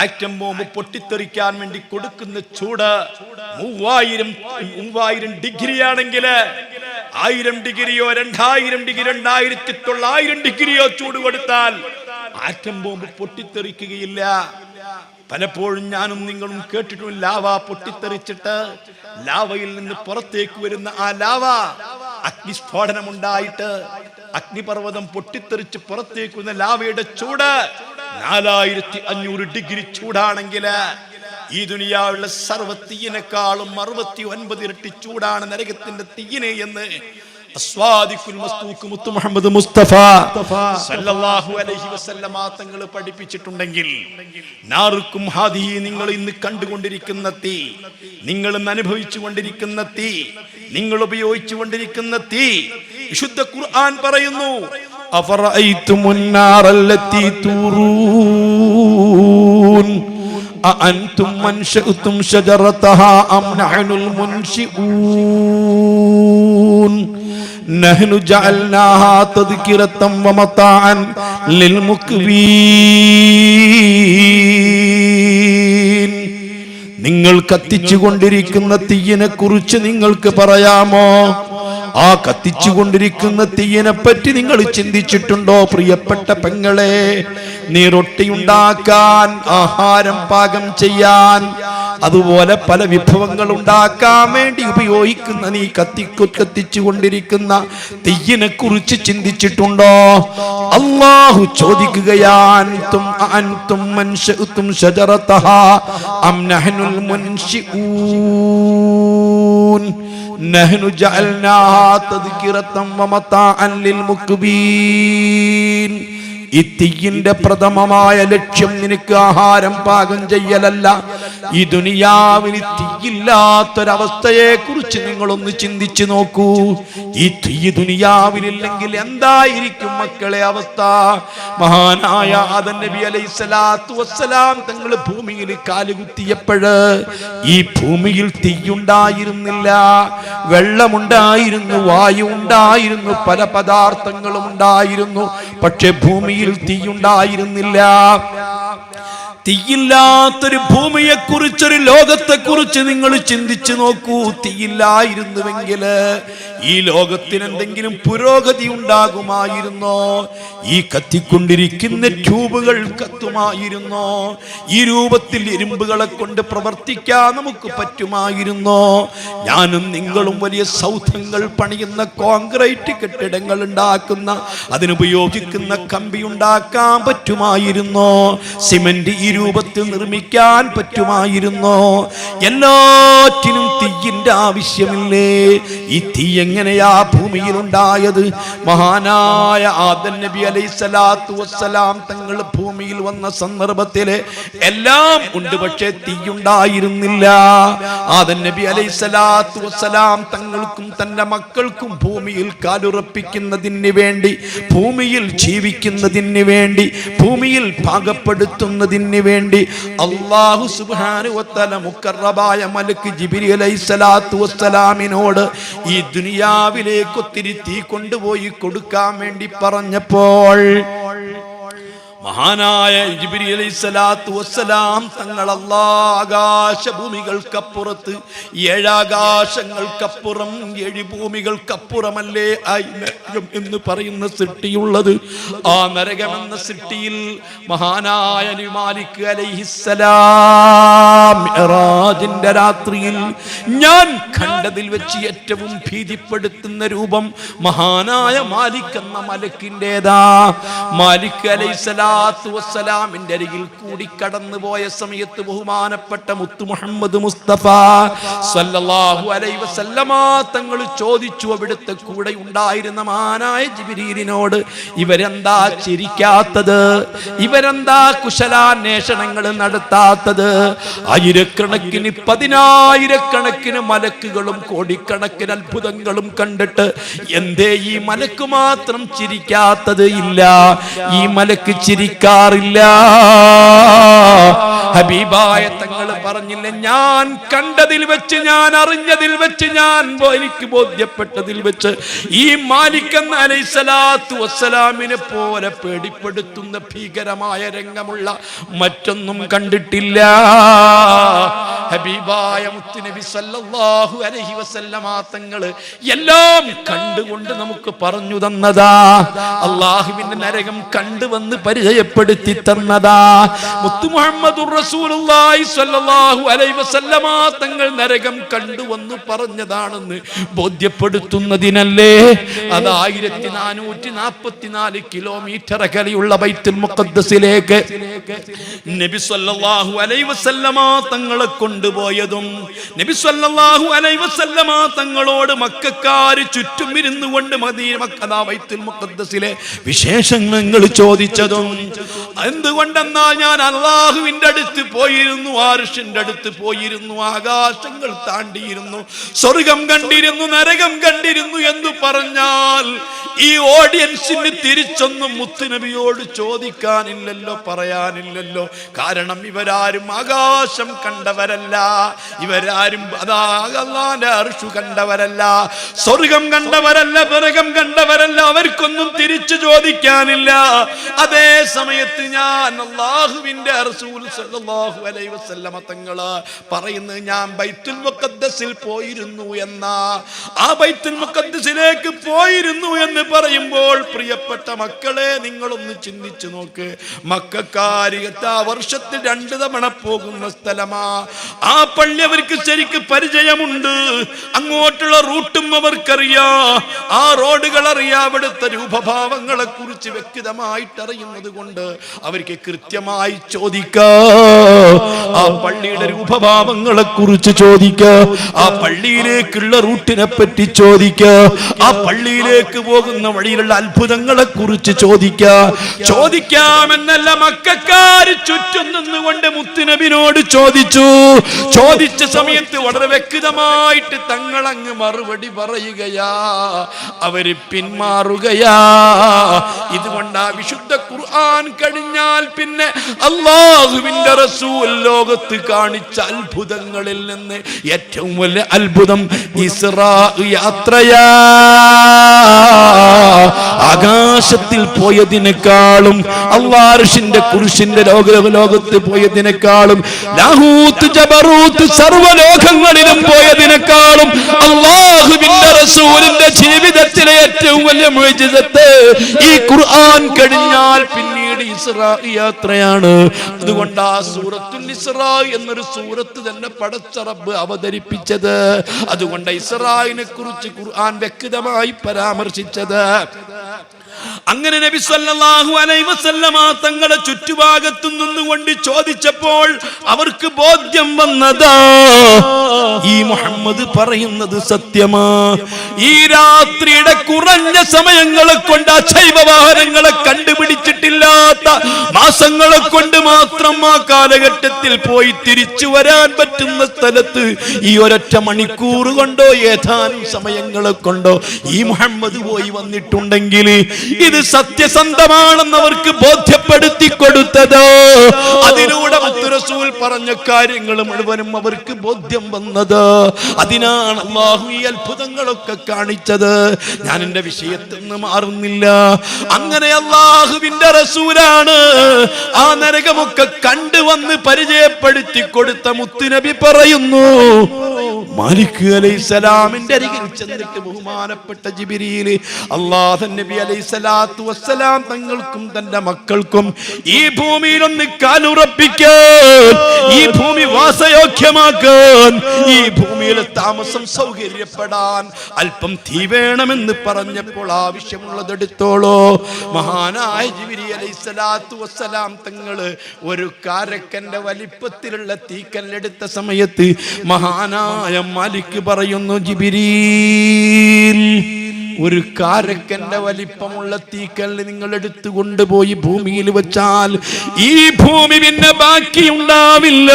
ആറ്റം ബോംബ് പൊട്ടിത്തെറിക്കാൻ വേണ്ടി കൊടുക്കുന്ന ചൂട് 3000 ഡിഗ്രി ആണെങ്കിൽ 1000 ഡിഗ്രിയോ 2000 ഡിഗ്രി 2900 ഡിഗ്രിയോ ചൂട് കൊടുത്താൽ ആറ്റം ബോംബ് പൊട്ടിത്തെറിക്കുകയില്ല. പലപ്പോഴും ഞാനും നിങ്ങളും കേട്ടിട്ടുണ്ട്, ലാവ പൊട്ടിത്തെറിച്ചിട്ട് ലാവയിൽ നിന്ന് പുറത്തേക്ക് വരുന്ന ആ ലാവ അഗ്നിസ്ഫോടനം ഉണ്ടായിട്ട് അഗ്നിപർവ്വതം പൊട്ടിത്തെറിച്ച് പുറത്തേക്ക് വരുന്ന ലാവയുടെ ചൂട് 4500 ഡിഗ്രി ചൂടാണെങ്കിൽ ഈ ദുനിയാവുള്ള സർവ്വ തീയിനേക്കാളും 69 ഇരട്ടി ചൂടാണ് നരകത്തിന്റെ തീയിനെ എന്ന് അസ്വാദിഖുൽ മസ്തൂഖ് മുത്ത് മുഹമ്മദ് മുസ്തഫ സല്ലല്ലാഹു അലൈഹി വസല്ലമ തങ്ങൾ പഠിപ്പിച്ചിട്ടുണ്ടെങ്കിൽ നാറുക്കും ഹാദിഹി, നിങ്ങൾ ഇന്ന് കണ്ടുകൊണ്ടിരിക്കുന്ന തീ, നിങ്ങൾ ഇന്ന് അനുഭവിച്ചു കൊണ്ടിരിക്കുന്ന തീ, നിങ്ങൾ ഉപയോഗിച്ചു കൊണ്ടിരിക്കുന്ന തീ, വിശുദ്ധ ഖുർആൻ പറയുന്നു അഫറഅയ്തുമുൻ നാറല്ലത്തി തൂറൂൻ അഅൻതും മൻശഅതും ശജറതഹാ അം നഹ്നുൽ മുൻശിഊൻ നഹ്നു ജഅൽനാഹാ തദ്കിറതൻ വമതാഅൻ ലിൽമുഖ്വീൻ. നിങ്ങൾ കത്തിച്ചുകൊണ്ടിരിക്കുന്ന തീയിനെ കുറിച്ച് നിങ്ങൾക്ക് പറയാമോ? ആ കത്തിച്ചുകൊണ്ടിരിക്കുന്ന തീയിനെ പറ്റി നിങ്ങൾ ചിന്തിച്ചിട്ടുണ്ടോ? പ്രിയപ്പെട്ട പെങ്ങളെ, നീ റൊട്ടിയുണ്ടാക്കാൻ, ആഹാരം പാകം ചെയ്യാൻ, അതുപോലെ പല വിഭവങ്ങൾ ഉണ്ടാക്കാൻ വേണ്ടി ഉപയോഗിക്കുന്ന നീ കത്തിച്ചുകൊണ്ടിരിക്കുന്ന തീയിനെ കുറിച്ച് ചിന്തിച്ചിട്ടുണ്ടോ? അല്ലാഹു ചോദിക്കുകയാണ്, അൻതും മൻശഅതും ശജറതഹാ അം നഹ്നുൽ മുൻശിഊൻ നഹ്നു ജഅൽനാഹാ തദ്കിറതൻ വമതാഅൻ ലിൽമുഖ്ബീൻ. ഈ തീയിന്റെ പ്രഥമമായ ലക്ഷ്യം നിനക്ക് ആഹാരം പാകം ചെയ്യലല്ല. ഈ ദുനിയാവിന് തീയില്ലാത്തൊരവസ്ഥയെ കുറിച്ച് നിങ്ങളൊന്ന് ചിന്തിച്ചു നോക്കൂ. ഈ തീ ദുനിയാവിലില്ലെങ്കിൽ എന്തായിരിക്കും മക്കളെ അവസ്ഥ? മഹാനായ ആദം നബി അലൈഹിസ്സലാത്തു വസ്സലാം തങ്ങൾ ഭൂമിയിൽ കാലുകുത്തിയപ്പോഴ് ഈ ഭൂമിയിൽ തീയുണ്ടായിരുന്നില്ല, വെള്ളമുണ്ടായിരുന്നു, വായു ഉണ്ടായിരുന്നു, പല പദാർത്ഥങ്ങളും ഉണ്ടായിരുന്നു. പക്ഷെ ഭൂമിയിൽ തീയുണ്ടായിരുന്നില്ല. തീയില്ലാത്തൊരു ഭൂമിയെ കുറിച്ചൊരു ലോകത്തെ കുറിച്ച് നിങ്ങൾ ചിന്തിച്ചു നോക്കൂ. തീയില്ലായിരുന്നുവെങ്കിൽ ഈ ലോകത്തിന് എന്തെങ്കിലും പുരോഗതി ഉണ്ടാകുമായിരുന്നോ? ഈ കത്തിക്കൊണ്ടിരിക്കുന്ന ട്യൂബുകൾ കത്തുമായിരുന്നോ? ഈ രൂപത്തിൽ ഇരുമ്പുകളെ കൊണ്ട് പ്രവർത്തിക്കാൻ നമുക്ക് പറ്റുമായിരുന്നോ? ഞാനും നിങ്ങളും വലിയ സൗധങ്ങൾ പണിയുന്ന, കോൺക്രീറ്റ് കെട്ടിടങ്ങൾ ഉണ്ടാക്കുന്ന, അതിനുപയോഗിക്കുന്ന കമ്പി ഉണ്ടാക്കാൻ പറ്റുമായിരുന്നോ? സിമന്റ് ഈ രൂപത്തിൽ നിർമ്മിക്കാൻ പറ്റുമായിരുന്നോ? എല്ലാറ്റിനും തീയിന്റെ ആവശ്യമില്ലേ? ഈ തീ എങ്ങനെയാ ഭൂമിയിൽ ഉണ്ടായത്? മഹാനായ ആദം നബി അലൈഹിസ്സലാത്തു വസ്സലാം തങ്ങൾ ഭൂമിയിൽ വന്ന സന്ദർഭത്തില് എല്ലാം ഉണ്ട്, പക്ഷേ തീയുണ്ടായിരുന്നില്ല. ആദം നബി അലൈഹിസ്സലാത്തു വസ്സലാം തങ്ങൾക്കും തന്റെ മക്കൾക്കും ഭൂമിയിൽ കാലുറപ്പിക്കുന്നതിന് വേണ്ടി, ഭൂമിയിൽ ജീവിക്കുന്നതിന് വേണ്ടി, ഭൂമിയിൽ പാകപ്പെടുത്തുന്നതിന് വേണ്ടി അല്ലാഹു സുബ്ഹാനഹു വ തആല മുഖറബായ മലക്ക് ജിബ്രീൽ അലൈഹിസ്സലാത്തു വസ്സലാമിനോട് ഈ ദുനിയാവിലേക്ക് ഒത്തിരി തീ കൊണ്ടുപോയി കൊടുക്കാൻ വേണ്ടി പറഞ്ഞപ്പോൾ മഹാനായ ജിബ്രീൽ അലൈഹിസ്സലാത്തു വസ്സലാം തങ്ങൾ ആകാശഭൂമികൾക്കപ്പുറത്ത്, 7 ആകാശങ്ങൾക്കപ്പുറം 7 ഭൂമികൾക്കപ്പുറമല്ലേ നരകം എന്ന് പറയുന്ന സൃഷ്ടിയുള്ളത്. ആ നരകമെന്ന സൃഷ്ടിയിൽ മഹാനായ മാലിക് അലൈഹിസ്സലാം മിഅ്റാജിന്റെ രാത്രിയിൽ ഞാൻ കണ്ടതിൽ വെച്ച് ഏറ്റവും ഭീതിപ്പെടുത്തുന്ന രൂപം മഹാനായ മാലിക് എന്ന മലക്കിൻ്റെതാ. മാലിക് അലൈഹിസ്സലാം അലൈഹിസ്സലാത്തു വസ്സലാമിന്റെ അരികിൽ കൂടി കടന്നുപോയ സമയത്ത് ബഹുമാനപ്പെട്ട മുത്തു മുഹമ്മദ് മുസ്തഫ സല്ലല്ലാഹു അലൈഹി വസല്ലമ തങ്ങൾ ചോദിച്ചു അവിടുത്തെ കൂടെ ഉണ്ടായിരുന്ന മഹാനായ ജിബ്രീലിനോട്, ഇവരെന്താ ചിരിക്കാത്തത്? ഇവരെന്താ കുശലാന്വേഷണങ്ങൾ നടത്താത്തത്? ആയിരക്കണക്കിന് പതിനായിരക്കണക്കിന് മലക്കുകളും കോടിക്കണക്കിന് അത്ഭുതങ്ങളും കണ്ടിട്ട് എന്തേ ഈ മലക്ക് മാത്രം ചിരിക്കാത്തത്? ഇല്ല, ഈ മലക്ക് ചിരിക്കാറില്ല. ഹബീബായ തങ്ങൾ പറഞ്ഞില്ല, ഞാൻ കണ്ടതിൽ വെച്ച്, ഞാൻ അറിഞ്ഞതിൽ വെച്ച്, എനിക്ക് ബോധ്യപ്പെട്ടതിൽ വെച്ച് ഈ മാലിക് എന്ന അലൈഹിസ്സലാത്തു വസ്സലാമിനെ പോലെ പേടിപ്പെടുത്തുന്ന ഭീകരമായ രംഗമുള്ള മറ്റൊന്നും കണ്ടിട്ടില്ല. ഹബീബായ മുത്തുനബി സല്ലല്ലാഹു അലൈഹി വസല്ലമ തങ്ങൾ എല്ലാം കണ്ടുകൊണ്ട് നമുക്ക് പറഞ്ഞു തന്നതാ. അല്ലാഹുവിന്റെ നരകം കണ്ടുവന്ന് പരിചയപ്പെടുത്തി തന്നതാ. മുത്തു മുഹമ്മദുർ റസൂലുള്ളാഹി സ്വല്ലല്ലാഹു അലൈഹി വസല്ലമ തങ്ങൾ നരകം കണ്ടുവന്ന് പറഞ്ഞതാണെന്ന് ബോധ്യപ്പെടുത്തുന്നതിനല്ലേ അത് 1444 കിലോമീറ്റർ അകലെയുള്ള ബൈത്തുൽ മുഖദ്ദസിലേക്ക് നബി സല്ലല്ലാഹു അലൈഹി വസല്ലമ തങ്ങളെ കൊണ്ടുപോയതും നബി സല്ലല്ലാഹു അലൈഹി വസല്ലമ തങ്ങളോട് മക്കക്കാര് ചുറ്റും ഇരുന്നു കൊണ്ട് മദീന മക്കദാ ബൈത്തുൽ മുഖദ്ദസിലെ വിശേഷങ്ങൾ ചോദിച്ചതും. എന്തുകൊണ്ടെന്നാൽ ഞാൻ അല്ലാഹുവിന്റെ അടുത്ത് പോയിരുന്നു, അർശിന്റെ അടുത്ത് പോയിരുന്നു, ആകാശങ്ങൾ താണ്ടിയിരുന്നു, സ്വർഗം കണ്ടിരുന്നു, നരകം കണ്ടിരുന്നു എന്ന് പറഞ്ഞാൽ ഈ ഓഡിയൻസിന് തിരിച്ചൊന്നും മുത്തുനബിയോട് ചോദിക്കാനില്ലല്ലോ, പറയാനില്ലല്ലോ. കാരണം ഇവരാരും ആകാശം കണ്ടവരല്ല, ഇവരാരും അല്ലാഹുവിന്റെ അർശ് കണ്ടവരല്ല, സ്വർഗം കണ്ടവരല്ല, നരകം കണ്ടവരല്ല. അവർക്കൊന്നും തിരിച്ചു ചോദിക്കാനില്ല. അതേ സമയത്ത് ഞാൻ അല്ലാഹുവിന്റെ റസൂൽ സല്ലല്ലാഹു അലൈഹി വസല്ലമ തങ്ങള് പറയുന്നത്, ഞാൻ ബൈത്തുൽ മുഖദ്ദസിൽ പോയിരുന്നു എന്നാ. ആ ബൈത്തുൽ മുഖദ്ദസിലേക്ക് പോയിരുന്നു എന്ന് പറയുമ്പോൾ പ്രിയപ്പെട്ട മക്കളെ, നിങ്ങളൊന്ന് ചിന്തിച്ചു നോക്ക്. മക്കക്കാര് വർഷത്തിൽ 2 തവണ പോകുന്ന സ്ഥലമാ. ആ പള്ളി അവർക്ക് ശരിക്ക് പരിചയമുണ്ട്, അങ്ങോട്ടുള്ള റൂട്ടും അവർക്കറിയാം, ആ റോഡുകൾ അറിയാം, അവിടുത്തെ രൂപഭാവങ്ങളെ കുറിച്ച് വ്യക്തമായിട്ട് അറിയുന്നത് കൊണ്ട് അവർക്ക് കൃത്യമായി ചോദിക്കാം. ആ പള്ളിയുടെ രൂപഭാവങ്ങളെ കുറിച്ച് ചോദിക്കാം, ആ പള്ളിയിലേക്കുള്ള റൂട്ടിനെ പറ്റി ചോദിക്കാം, ആ പള്ളിയിലേക്ക് പോകുന്ന വഴിയിലുള്ള അത്ഭുതങ്ങളെ കുറിച്ച് ചോദിക്കാമെന്നല്ല, മക്കക്കാര് ചുറ്റും നിന്നുകൊണ്ട് മുത്തുനബിനോട് ചോദിച്ച സമയത്ത് വളരെ വ്യക്തമായിട്ട് തങ്ങൾ അങ്ങ് മറുപടി പറയുകയാ, അവര് പിന്മാറുകയാ. ഇതുകൊണ്ട് ആ വിശുദ്ധ ഖുർആൻ കഴിഞ്ഞാൽ പിന്നെ അല്ലാഹുവിന്റെ റസൂൽ ലോകത്ത് കാണിച്ച അത്ഭുതങ്ങളിൽ നിന്ന് ഏറ്റവും വലിയ അത്ഭുതം ഇസ്രാ യാത്രയാ. ആകാശത്തിൽ പോയതിനേക്കാളും അല്ലാഹുവിന്റെ കുർസിന്റെ ലോകത്ത് പോയതിനേക്കാളും ലാഹൂത്ത് ജബറൂത്ത് സർവ്വലോകങ്ങളിലും പോയതിനേക്കാളും അല്ലാഹുവിന്റെ റസൂലിന്റെ ജീവിതത്തിലെ ഏറ്റവും വലിയ മുഅ്ജിസത്ത് ഈ ഖുർആൻ കഴിഞ്ഞാൽ പിന്നീട് ഇസ്രാ യാത്രയാണ്. അതുകൊണ്ട് ആ സൂറത്തുൽ ഇസ്രാ എന്നൊരു സൂറത്ത് തന്നെ പടച്ച റബ്ബ് അവതരിപ്പിച്ചത്. അതുകൊണ്ട് ഇസ്രായിനെ കുറിച്ച് ഖുർആൻ വ്യക്തമായി പരാമർശിച്ചത്. അങ്ങനെ നബി സല്ലല്ലാഹു അലൈഹി വസല്ലമ തങ്ങളുടെ ചുറ്റുഭാഗത്തു നിന്നുകൊണ്ട് ചോദിച്ചപ്പോൾ അവർക്ക് ബോധ്യം വന്നതാ, ഈ മുഹമ്മദ് പറയുന്നത് സത്യമാ. ഈ രാത്രിയുടെ കുറഞ്ഞ സമയങ്ങളെ കൊണ്ട് അജൈവ വാഹനങ്ങളെ കണ്ടുപിടിച്ചിട്ടില്ലാത്ത മാസങ്ങളെ കൊണ്ട് മാത്രം ആ കാലഘട്ടത്തിൽ പോയി തിരിച്ചു വരാൻ പറ്റുന്ന സ്ഥലത്ത് ഈ ഒരൊറ്റ മണിക്കൂർ കൊണ്ടോ ഏതാനും സമയങ്ങളെ കൊണ്ടോ ഈ മുഹമ്മദ് പോയി വന്നിട്ടുണ്ടെങ്കിൽ ഇത് സത്യസന്ധമാണെന്ന് അവർക്ക് ബോധ്യപ്പെടുത്തി കൊടുത്തതോ. അതിലൂടെ മുത്ത് റസൂൽ പറഞ്ഞ കാര്യങ്ങൾ മുഴുവനും അവർക്ക് ബോധ്യം വന്നത്. അതിനാണ് അല്ലാഹു ഈ അത്ഭുതങ്ങളൊക്കെ കാണിച്ചത്. ഞാൻ എന്റെ വിഷയത്തിൽ നിന്ന് മാറുന്നില്ല. അങ്ങനെ അല്ലാഹുവിന്റെ റസൂലാണ് ആ നരകമൊക്കെ കണ്ടുവന്ന് പരിചയപ്പെടുത്തി കൊടുത്ത മുത്തുനബി പറയുന്നു, മാലിക് അലൈഹിസ്സലാമിന്റെ അരികിൽ ചെന്നിട്ട് ബഹുമാനപ്പെട്ട ജിബ്രീൽ അല്ലാഹുവിൻ നബി അലൈഹിസ്സലാത്തു വസ്സലാം തങ്ങൾക്കും തന്റെ മക്കൾക്കും ഈ ഭൂമിയിൽ ഒന്ന് കാലുറപ്പിക്കാൻ, ഈ ഭൂമി വാസയോഗ്യമാക്കാൻ, ഈ ഭൂമിയിലെ താമസം സൗകര്യപ്പെടാൻ അല്പം തീ വേണമെന്ന് പറഞ്ഞപ്പോൾ ആവശ്യമുള്ളത് എടുത്തോളൂ. മഹാനായ ജിബ്രീൽ അലൈഹിസ്സലാത്തു വസ്സലാം തങ്ങള് ഒരു കാരക്കന്റെ വലിപ്പത്തിലുള്ള തീക്കല്ലെടുത്ത സമയത്ത് മഹാനായ മാലിക് പറയുന്നു, ജിബ്രീൽ, ഒരു കാരക്കന്റെ വലിപ്പമുള്ള തീക്കല്ല് നിങ്ങൾ എടുത്തു കൊണ്ടുപോയി ഭൂമിയിൽ വെച്ചാൽ ഈ ഭൂമി പിന്നെ ബാക്കിയുണ്ടാവില്ല.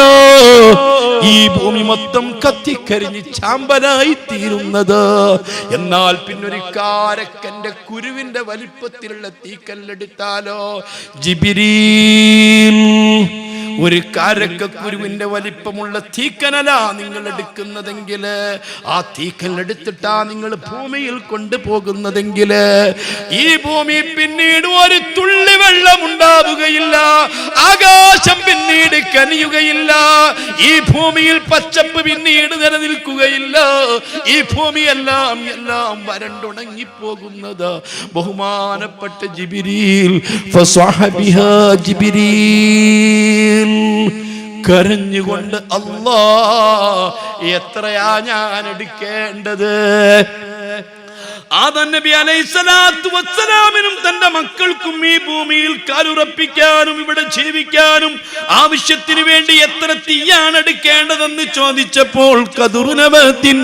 ഈ ഭൂമി മൊത്തം കത്തിക്കരിഞ്ഞ് ചാമ്പലായി തീരുന്നത്. എന്നാൽ പിന്നൊരു കാരക്കന്റെ കുരുവിന്റെ വലിപ്പത്തിലുള്ള തീക്കല്ലെടുത്താലോ ജിബ്രീൽ, ഒരു കാരക്കുരുവിന്റെ വലിപ്പമുള്ള തീക്കനല നിങ്ങൾ എടുക്കുന്നതെങ്കിൽ, ആ തീക്കല്ലെടുത്തിട്ടാ നിങ്ങൾ ഭൂമിയിൽ കൊണ്ടുപോകുന്നതെങ്കിൽ ഈ ഭൂമി പിന്നീട് ഒരു തുള്ളി വെള്ളം ഉണ്ടാവുകയില്ല, ആകാശം പിന്നീട് കനിയുകയില്ല, ഈ ഭൂമിയിൽ പച്ചപ്പ് പിന്നീട് നിലനിൽക്കുകയില്ല, ഈ ഭൂമി എല്ലാം വരണ്ടുണങ്ങിപ്പോകുന്നത്. ബഹുമാനപ്പെട്ട ജിബ്രീൽ ഫസ്വഹബിഹാ ജിബ്രീൽ കരഞ്ഞുകൊണ്ട്, അല്ലാ എത്രയാ ഞാൻ എടുക്കേണ്ടത്? ആദം നബി അലൈഹിസ്സലാത്തു വസ്സലാമിനും തന്റെ മക്കൾക്കും ഈ ഭൂമിയിൽ കാലുറപ്പിക്കാനും ഇവിടെ ജീവിക്കാനും ആവശ്യത്തിന് വേണ്ടി എത്ര തീയാണ് എടുക്കേണ്ടതെന്ന് ചോദിച്ചപ്പോൾ കദുറുനബത്തിൻ,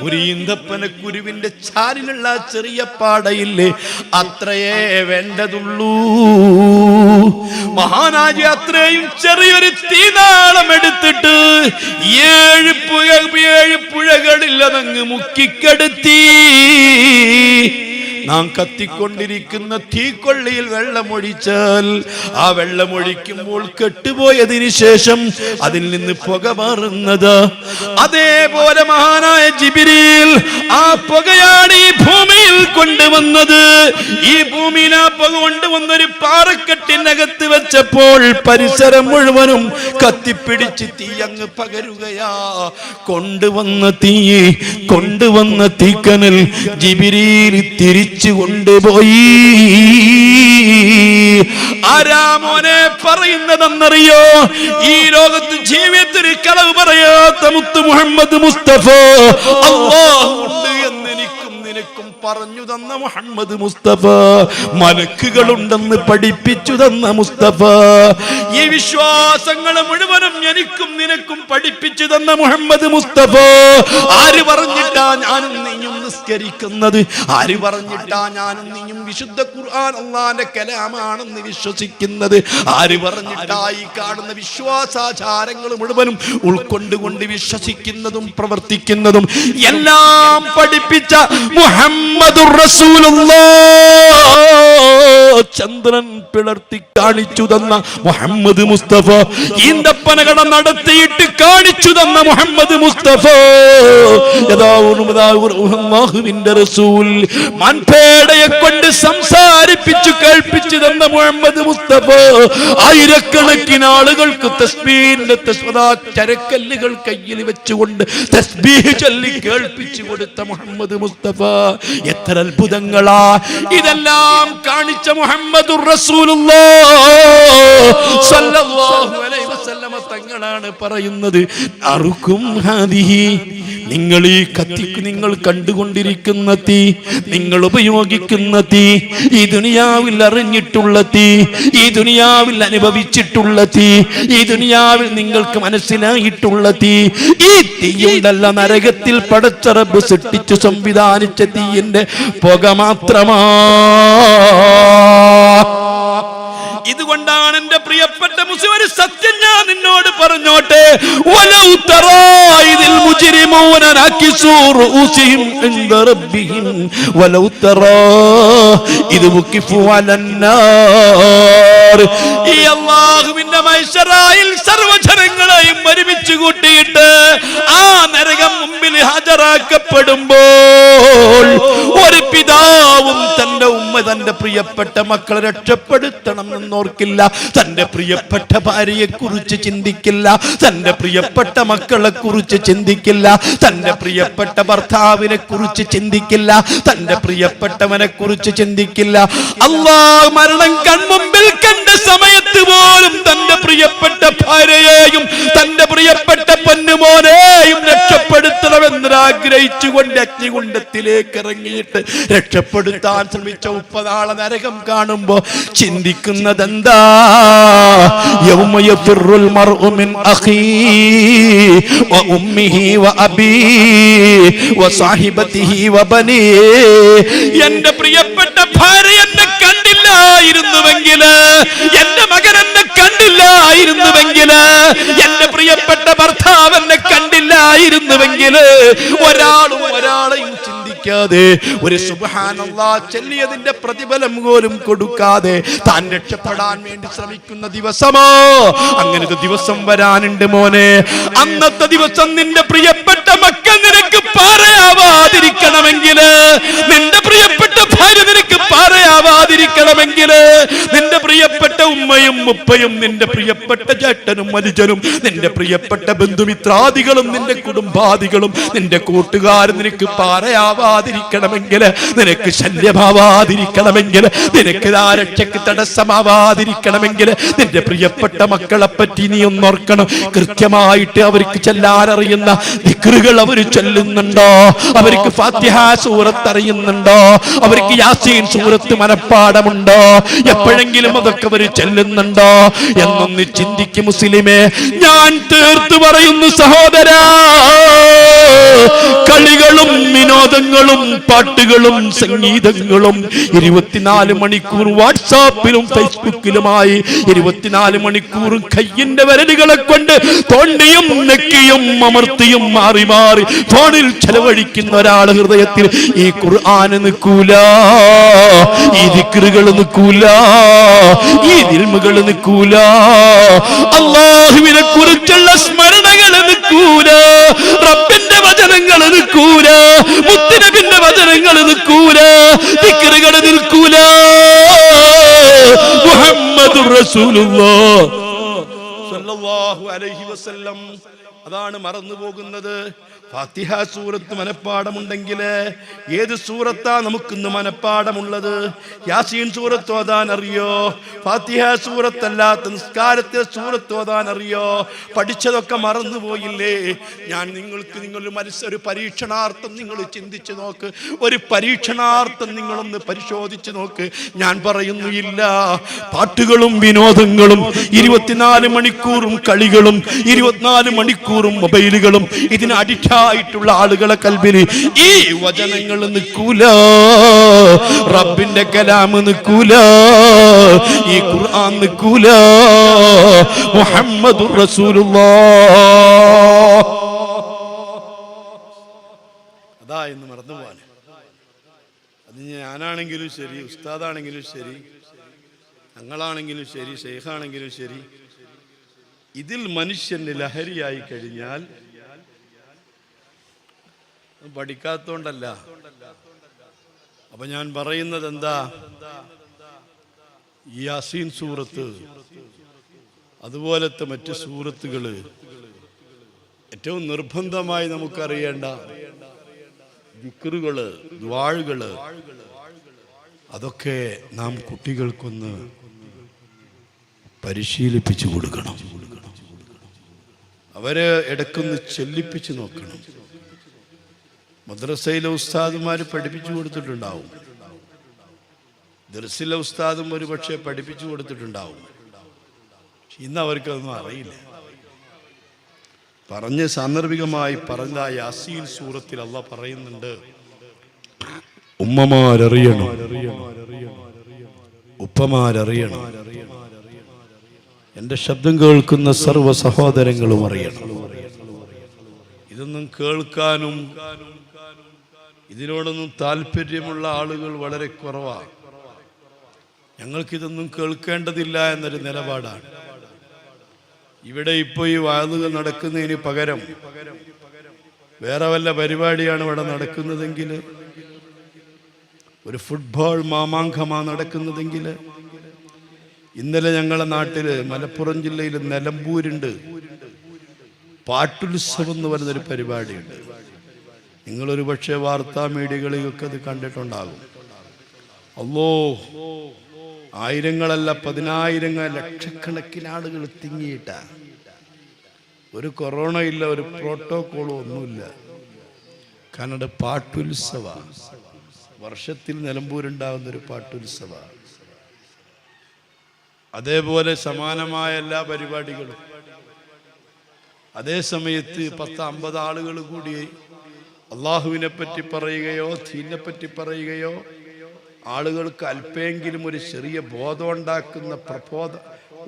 ഒരു ഈന്തപ്പന കുരുവിന്റെ ചാലിലുള്ള ചെറിയ പാടയില്ലേ, അത്രയേ വേണ്ടതുള്ളൂ. മഹാനാജി അത്രയും ചെറിയൊരു തീനാളം എടുത്തിട്ട് 7 പുഴകളിൽ അതങ്ങ് മുക്കിക്കെടുത്തി. നാം കത്തിക്കൊണ്ടിരിക്കുന്ന തീക്കൊള്ളിയിൽ വെള്ളമൊഴിച്ചാൽ ആ വെള്ളമൊഴിക്കുമ്പോൾ കെട്ടുപോയതിനു ശേഷം അതിൽ നിന്ന് പുക മാറുന്നത്, അതേപോലെ മഹാനായ ജിബ്രീൽ ആ പുകയാണ് ഈ ഭൂമിയിൽ കൊണ്ടുവന്നത്. ഈ ഭൂമിയിൽ ആ പുക കൊണ്ടുവന്നൊരു പാറക്കെട്ടിനകത്ത് വെച്ചപ്പോൾ പരിസരം മുഴുവനും കത്തിപ്പിടിച്ച് തീ അങ്ങ് പകരുകയാ. കൊണ്ടുവന്ന തീക്കനൽ ജിബ്രീൽ തിരിച്ചു കൊണ്ടുപോയി. ആരാമോനെ പറയുന്നതെന്നറിയോ? ഈ ലോകത്ത് ജീവിതത്തിൽ കളവ് പറയാത്ത മുത്ത് മുഹമ്മദ് മുസ്തഫ അല്ലാഹു ഉണ്ട് എന്ന് എനിക്കും നിനക്കും പറഞ്ഞു തന്ന മുഹമ്മദ് മുസ്തഫ, മലക്കുകളുണ്ടെന്ന് പഠിപ്പിച്ചു തന്ന മുസ്തഫ, ഈ വിശ്വാസങ്ങൾ മുഴുവനും എനിക്കും നിനക്കും പഠിപ്പിച്ചു തന്ന മുഹമ്മദ് മുസ്തഫ. ആര് പറഞ്ഞിട്ടാ ഞാനും നീയും നിസ്കരിക്കുന്നത്? ആര് പറഞ്ഞിട്ടാ ഞാനും നീയും വിശുദ്ധ ഖുർആൻ അല്ലാഹുവിന്റെ കലാമാണെന്ന് വിശ്വസിക്കുന്നത്? ആര് പറഞ്ഞിട്ടാ ഈ കാണുന്ന വിശ്വാസാചാരങ്ങൾ മുഴുവനും ഉൾക്കൊണ്ടുകൊണ്ട് വിശ്വസിക്കുന്നതും പ്രവർത്തിക്കുന്നതും എല്ലാം പഠിപ്പിച്ച മുഹമ്മദുർ റസൂലുള്ളാഹ്, ചന്ദ്രൻ പിളർത്തി കാണിച്ചു തന്ന മുഹമ്മദ് മുസ്തഫ, ഈന്തപ്പനകട നടത്തിയിട്ട് കാണിച്ചു തന്ന മുഹമ്മദ് മുസ്തഫ, അല്ലാഹുവിന്റെ റസൂൽ മൻപേടയെ കൊണ്ട് സംസാരിപ്പിച്ചു കേൾപ്പിച്ചു തന്ന മുഹമ്മദ് മുസ്തഫ, ആയിരക്കണക്കിന് ആളുകൾക്ക് തസ്ബീഹിന്റെ ചരക്കല്ലുകൾ കയ്യിൽ വെച്ചുകൊണ്ട് തസ്ബീഹ് ചൊല്ലി കേൾപ്പിച്ചു കൊടുത്ത മുഹമ്മദ് മുസ്തഫ. എത്ര അത്ഭുതങ്ങളാ! ഇതെല്ലാം കാണിച്ച മുഹമ്മദുർ റസൂലുള്ളാഹ് സ്വല്ലല്ലാഹു അലൈഹി വസല്ലമ തങ്ങളാണ് പറയുന്നത്, അറുക്കും ഹാദിഹി, നിങ്ങൾ ഈ കത്തിക്ക് നിങ്ങൾ കണ്ടുകൊണ്ടിരിക്കുന്ന തീ, നിങ്ങൾ ഉപയോഗിക്കുന്ന തീ, ഈ ദുനിയാവിൽ അറിഞ്ഞിട്ടുള്ള തീ, ഈ ദുനിയാവിൽ അനുഭവിച്ചിട്ടുള്ള തീ, ഈ ദുനിയാവിൽ നിങ്ങൾക്ക് മനസ്സിലായിട്ടുള്ള തീ, ഈ തീയുണ്ടല്ല നരകത്തിൽ പടച്ച റബ്ബ് സൃഷ്ടിച്ചു സംവിധാനിച്ച തീയിന്റെ പുക മാത്രമാ. ഇതുകൊണ്ടാണ് എന്റെ പ്രിയപ്പെട്ട മുസ്ലിം ഒരു സത്യം ഞാൻ നിന്നോട് പറഞ്ഞോട്ടെ, വലൗ തറാ ഇതിൽ മുജ്രിമൂന നകിസൂ റൂസിഹിം ഇൻദ റബ്ബിഹിം വലൗ തറാ ഇത് വഖിഫു അലന്നാർ. ഈ അല്ലാഹുവിന്റെ മഹ്ശറായിൽ സർവ്വജനങ്ങളെയും ഒരുമിച്ച് കൂട്ടിയിട്ട് ആ നരകം മുമ്പിൽ ഹാജരാക്കപ്പെടുമ്പോൾ ഒരു പിതാവും തന്റെ ഉമ്മ തന്റെ പ്രിയപ്പെട്ട മക്കളെ രക്ഷപ്പെടുത്തണം എന്നോർക്കില്ല, തന്റെ പ്രിയപ്പെട്ട ഭാര്യയെ കുറിച്ച് ചിന്തിക്കില്ല, തന്റെ പ്രിയപ്പെട്ട മക്കളെ കുറിച്ച് ചിന്തിക്കില്ല, തന്റെ പ്രിയപ്പെട്ട ഭർത്താവിനെ കുറിച്ച് ചിന്തിക്കില്ല, തന്റെ പ്രിയപ്പെട്ടവനെ കുറിച്ച് ചിന്തിക്കില്ല. അല്ലാഹ് മരണം കൺമുമ്പിൽ കണ്ട സമയത്ത് പോലും തന്റെ പ്രിയപ്പെട്ട ഭാര്യയെയും തന്റെ പ്രിയപ്പെട്ട പൊന്നുമോനെയും രക്ഷപ്പെടുത്തണമെന്നാഗ്രഹിച്ചുകൊണ്ട് അഗ്നികുണ്ഡത്തിലേക്ക് ഇറങ്ങിയിട്ട് രക്ഷപ്പെടുത്താൻ ശ്രമിച്ച ഉപ്പ നാളെ നരകം കാണുമ്പോ ചിന്തിക്കുന്നത് എന്താ? യൗമ യഫിറുൽ മർഉ മിൻ അഖീഹി വ ഉമ്മിഹി വ അബീഹി വ സാഹിബതിഹി വ ബനീഹി. എന്റെ പ്രിയപ്പെട്ട ഭാര്യ എന്നെ കണ്ടില്ലായിരുന്നുവെങ്കിൽ, എന്റെ മകൻ എന്നെ കണ്ടില്ലായിരുന്നുവെങ്കിൽ, എന്റെ പ്രിയപ്പെട്ട ഭർത്താവ് എന്നെ കണ്ടില്ലായിരുന്നുവെങ്കിൽ, ഒരാളെയും ചിന്തിക്കാതെ, ഒരു സുബ്ഹാനല്ലാഹ് ചൊല്ലിയതിന്റെ പ്രതിഫലം പോലും കൊടുക്കാതെ താൻ രക്ഷപ്പെടാൻ വേണ്ടി ശ്രമിക്കുന്ന ദിവസമോ? അങ്ങനത്തെ ദിവസം വരാനുണ്ട് മോനെ. അന്നത്തെ ദിവസം നിന്റെ പ്രിയപ്പെട്ട മക്കൾ നിനക്ക് പാറയാവാതിരിക്കണമെങ്കിൽ, നിന്റെ പ്രിയപ്പെട്ട ഭാര്യ നിനക്ക് പാറയാവാതിരിക്കണമെങ്കിൽ, നിന്റെ പ്രിയപ്പെട്ട ഉമ്മയും ഉപ്പയും നിന്റെ പ്രിയപ്പെട്ട ചേട്ടനും അനുജനും നിന്റെ പ്രിയപ്പെട്ട ബന്ധുമിത്രാദികളും നിന്റെ കുടുംബാദികളും നിന്റെ കൂട്ടുകാരും നിനക്ക് പാറയാവാതിരിക്കണമെങ്കിൽ, നിനക്ക് ശല്യമാവാതിരിക്കണമെങ്കിൽ, നിനക്ക് രക്ഷയ്ക്ക് തടസ്സമാവാതിരിക്കണമെങ്കിൽ, നിന്റെ പ്രിയപ്പെട്ട മക്കളെ പറ്റി നീ ഒന്നോർക്കണം. കൃത്യമായിട്ട് അവർക്ക് ചെല്ലാനറിയുന്ന ദിക്റുകൾ അവർ ചൊല്ലുന്നുണ്ടോ? അവർക്ക് ഫാത്തിഹ സൂറത്ത് അറിയുന്നുണ്ടോ? അവർക്ക് യാസീൻ സൂറത്ത് മനപ്പാഠമുണ്ടോ? എപ്പോഴെങ്കിലും അതൊക്കെ അവർ ചൊല്ലുന്നുണ്ടോ എന്നൊന്ന് ചിന്തിക്കും മുസ്ലിമേ. ഞാൻ തീർത്തു പറയുന്നു സഹോദരാ, കളികളും വിനോദങ്ങളും പാട്ടുകളും സംഗീതങ്ങളും 24 മണിക്കൂർ വാട്സാപ്പിലും ഫേസ്ബുക്കിലുമായി 24 മണിക്കൂറും കയ്യിന്റെ വിരലുകളെ കൊണ്ട് തോണ്ടിയും നെക്കിയും അമർത്തിയും മാറി മാറി ഫോണിൽ ചെലവഴിക്കുന്ന ഒരാൾ ഹൃദയത്തിൽ ഈ ഖുർആൻ നിൽക്കൂല, ഈ ദിക്റുകൾ നിൽക്കൂല, ഈ ദിൽമുകൾ നിൽക്കൂല, അല്ലാഹുവിനെ കുറിച്ചുള്ള സ്മരണകൾ നിൽക്കൂല, റബ്ബിന്റെ വചനങ്ങൾ നിൽക്കൂല, മുത്തുനബിന്റെ വചനങ്ങൾ നിൽക്കൂല, ദിക്റുകൾ നിൽക്കൂല. മുഹമ്മദുർ റസൂലുള്ളാഹ് സ്വല്ലല്ലാഹു അലൈഹി വസല്ലം. അതാണ് മറന്നു പോകുന്നത്. ഫാത്തിഹ സൂറത്ത് മനപ്പാഠമുണ്ടെങ്കിൽ ഏത് സൂറത്താ നമുക്കിന്ന് മനപ്പാഠമുള്ളത്? യാസീൻ സൂറത്ത് ഓതാൻ അറിയോ? ഫാത്തിഹ സൂറത്തല്ലാത്ത നിസ്കാരത്തെ സൂറത്ത് ഓതാൻ അറിയോ? പഠിച്ചതൊക്കെ മറന്നുപോയില്ലേ? ഞാൻ നിങ്ങളൊരു ഒരു പരീക്ഷണാർത്ഥം നിങ്ങൾ ചിന്തിച്ചു നോക്ക്, ഒരു പരീക്ഷണാർത്ഥം നിങ്ങളൊന്ന് പരിശോധിച്ചു നോക്ക്. ഞാൻ പറയുന്നു ഇല്ല. പാട്ടുകളും വിനോദങ്ങളും 24 മണിക്കൂറും കളികളും 24 മണിക്കൂറും മൊബൈലുകളും ഇതിന് അഡിക്റ്റായിട്ടുള്ള ആളുകളെ കൽബിൽ ഈ വചനങ്ങൾ നിൽക്കൂല, റബ്ബിന്റെ കലാം നിൽക്കൂല, ഈ ഖുർആൻ നിൽക്കൂല. മുഹമ്മദുർ റസൂലുള്ളാഹ്. അതാ എന്ന് മറന്നുപോവാൻ. അത് ഞാനാണെങ്കിലും ശരി, ഉസ്താദാണെങ്കിലും ശരി, ഞങ്ങളാണെങ്കിലും ശരി, ശൈഖാണെങ്കിലും ശരി, ഇതിൽ മനുഷ്യന് ലഹരിയായി കഴിഞ്ഞാൽ പഠിക്കാത്തോണ്ടല്ല. അപ്പൊ ഞാൻ പറയുന്നത് എന്താ? യാസീൻ സൂറത്ത് അതുപോലത്തെ മറ്റ് സൂറത്തുകള് ഏറ്റവും നിർബന്ധമായി നമുക്കറിയേണ്ട ദിക്റുകള്, ദുആകള്, അതൊക്കെ നാം കുട്ടികൾക്കൊന്ന് പരിശീലിപ്പിച്ചു കൊടുക്കണം. അവരെ ഇടയ്ക്കൊന്ന് ചെല്ലിപ്പിച്ച് നോക്കണം. മദ്രസയിലെ ഉസ്താദുമാർ പഠിപ്പിച്ചു കൊടുത്തിട്ടുണ്ടാവും, ദർസിലെ ഉസ്താദും ഒരു പക്ഷേ പഠിപ്പിച്ചു കൊടുത്തിട്ടുണ്ടാവും. ഇന്ന് അവർക്കതൊന്നും അറിയില്ല. പറഞ്ഞ് സാന്ദർഭികമായി പറഞ്ഞ യാസീൻ സൂറത്തിൽ അല്ലാഹ് പറയുന്നുണ്ട്, ഉമ്മമാരറിയണം, ഉപ്പമാരറിയണം, എൻ്റെ ശബ്ദം കേൾക്കുന്ന സർവ്വ സഹോദരങ്ങളും അറിയണം. ഇതൊന്നും കേൾക്കാനും ഇതിനോടൊന്നും താല്പര്യമുള്ള ആളുകൾ വളരെ കുറവാണ്. ഞങ്ങൾക്കിതൊന്നും കേൾക്കേണ്ടതില്ല എന്നൊരു നിലപാടാണ്. ഇവിടെ ഇപ്പോൾ ഈ വാതുകൾ നടക്കുന്നതിന് പകരം വേറെ വല്ല പരിപാടിയാണ് ഇവിടെ നടക്കുന്നതെങ്കിൽ ഒരു ഫുട്ബോൾ മാമാങ്കമാണ് നടക്കുന്നതെങ്കിൽ, ഇന്നലെ ഞങ്ങളുടെ നാട്ടിൽ മലപ്പുറം ജില്ലയിൽ നിലമ്പൂരുണ്ട് പാട്ടുത്സവം എന്ന് പറയുന്നൊരു പരിപാടിയുണ്ട്. നിങ്ങളൊരു പക്ഷേ വാർത്താ മീഡിയകളിലൊക്കെ അത് കണ്ടിട്ടുണ്ടാകും. അല്ലോ, ആയിരങ്ങളല്ല പതിനായിരങ്ങൾ ലക്ഷക്കണക്കിന് ആളുകൾ തിങ്ങിയിട്ട, ഒരു കൊറോണ ഇല്ല, ഒരു പ്രോട്ടോക്കോളും ഒന്നുമില്ല. കാരണം പാട്ടുത്സവ, വർഷത്തിൽ നിലമ്പൂരുണ്ടാകുന്നൊരു പാട്ടുത്സവ. അതേപോലെ സമാനമായ എല്ലാ പരിപാടികളും. അതേ സമയത്ത് 10-50 ആളുകൾ കൂടി അള്ളാഹുവിനെ പറ്റി പറയുകയോ ദീനിനെ പറ്റി പറയുകയോ ആളുകൾക്ക് അല്പമെങ്കിലും ഒരു ചെറിയ ബോധം ഉണ്ടാക്കുന്ന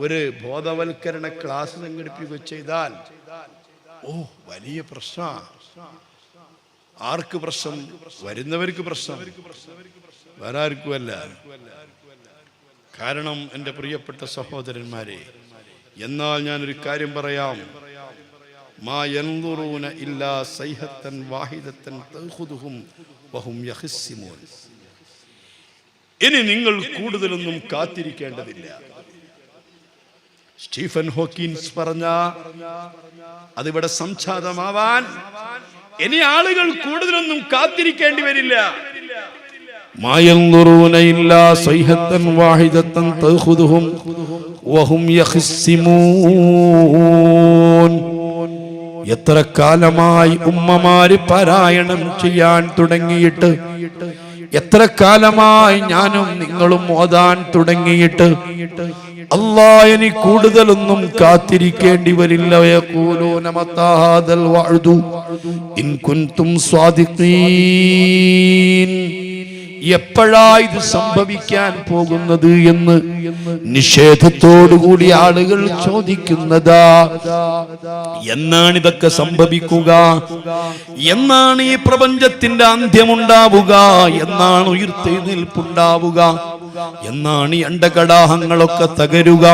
ഒരു ബോധവൽക്കരണ ക്ലാസ് സംഘടിപ്പിക്കുകയോ ചെയ്താൽ വലിയ പ്രശ്നം. ആർക്ക് പ്രശ്നം? വരുന്നവർക്ക് പ്രശ്നം, വേറെ ആർക്കുമല്ല. കാരണം എൻ്റെ പ്രിയപ്പെട്ട സഹോദരന്മാരെ, എന്നാൽ ഞാനൊരു കാര്യം പറയാം. മാ യൻദുറൂന ഇല്ലാ സൈഹത്തൻ വാഹിദത്തൻ തഖുദുഹും വഹും യഖ്സിമൂൻ. ഇനി നിങ്ങൾ കൂടുതലൊന്നും കാത്തിരിക്കേണ്ടതില്ല. സ്റ്റീഫൻ ഹോക്കിൻസ് പറഞ്ഞ അതിവിടെ സംജാതമാവാൻ ഇനി ആളുകൾ കൂടുതലൊന്നും കാത്തിരിക്കേണ്ടി വരില്ല. മാ യൻദുറൂന ഇല്ലാ സൈഹത്തൻ വാഹിദത്തൻ തഖുദുഹും വഹും യഖ്സിമൂൻ. എത്ര കാലമായി ഉമ്മമാര് പാരായണം ചെയ്യാൻ തുടങ്ങിയിട്ട്, എത്ര കാലമായി ഞാനും നിങ്ങളും ഓതാൻ തുടങ്ങിയിട്ട്, അല്ലാ ഇനി കൂടുതലൊന്നും കാത്തിരിക്കേണ്ടി വരില്ല. യഖൂലൂന മതാ ഹാദൽ വഅദു ഇൻ കുൻതും സ്വാദിഖീൻ. എപ്പോഴാ ഇത് സംഭവിക്കാൻ പോകുന്നത് എന്ന് നിഷേധത്തോടുകൂടി ആളുകൾ ചോദിക്കുന്നതാ. എന്നാണ് ഇതൊക്കെ സംഭവിക്കുക? എന്നാണ് ഈ പ്രപഞ്ചത്തിന്റെ അന്ത്യമുണ്ടാവുക? എന്നാണ് ഉയർത്തെഴുന്നേൽപ്പുണ്ടാവുക? എന്നാണ് ഈ അണ്ടകടാഹങ്ങളൊക്കെ തകരുക?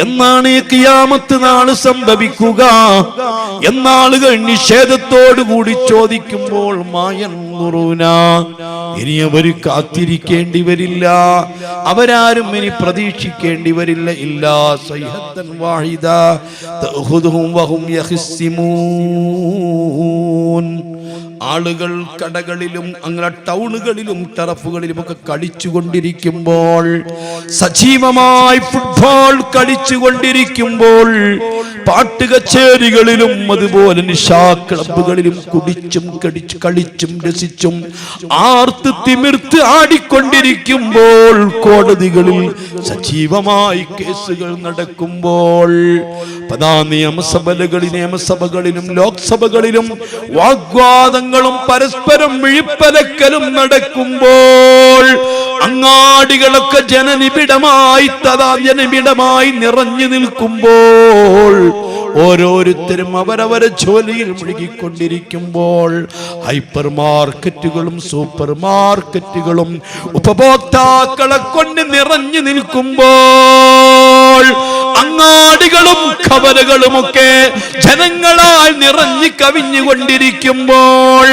എന്നാണ് ഈ ഖിയാമത്ത് നാൾ സംഭവിക്കുക? എന്നാളുകൾ നിഷേധത്തോടുകൂടി ചോദിക്കുമ്പോൾ ഇനി അവർ കാത്തിരിക്കേണ്ടി വരില്ല, അവരാരും ഇനി പ്രതീക്ഷിക്കേണ്ടി വരില്ല. ഇല്ലാ സൈഹത്തൻ വാഹിദ തഖുദുഹും വഹും യഖ്സിമൂൻ. ആളുകൾ കടകളിലും അങ്ങനെ ടൗണുകളിലും ടറഫുകളിലും ഒക്കെ കളിച്ചുകൊണ്ടിരിക്കുമ്പോൾ, സജീവമായി ഫുട്ബോൾ കളിച്ചുകൊണ്ടിരിക്കുമ്പോൾ, പാട്ട് കച്ചേരികളിലും അതുപോലെ നിശാ ക്ലബുകളിലും കുടിച്ചും കളിച്ചും രസിച്ചും ആർത്ത് തിമിർത്ത് ആടിക്കൊണ്ടിരിക്കുമ്പോൾ, കോടതികളിൽ സജീവമായി കേസുകൾ നടക്കുമ്പോൾ, നിയമസഭകളിലും ലോക്സഭകളിലും വാഗ്വാദങ്ങളും പരസ്പരം വിഴിപ്പലക്കലും നടക്കുമ്പോൾ, അങ്ങാടികളൊക്കെ ജനനിബിഡമായി നിറഞ്ഞു നിൽക്കുമ്പോൾ, ഓരോരുത്തരും അവരവരെ ജോലിയിൽ മുഴുകിക്കൊണ്ടിരിക്കുമ്പോൾ, ഹൈപ്പർ മാർക്കറ്റുകളും സൂപ്പർ മാർക്കറ്റുകളും ഉപഭോക്താക്കളെ കൊണ്ട് നിറഞ്ഞു നിൽക്കുമ്പോൾ, അങ്ങാടികളും ഖബറുകളുമൊക്കെ ജനങ്ങളാൽ നിറഞ്ഞു കവിഞ്ഞുകൊണ്ടിരിക്കുമ്പോൾ,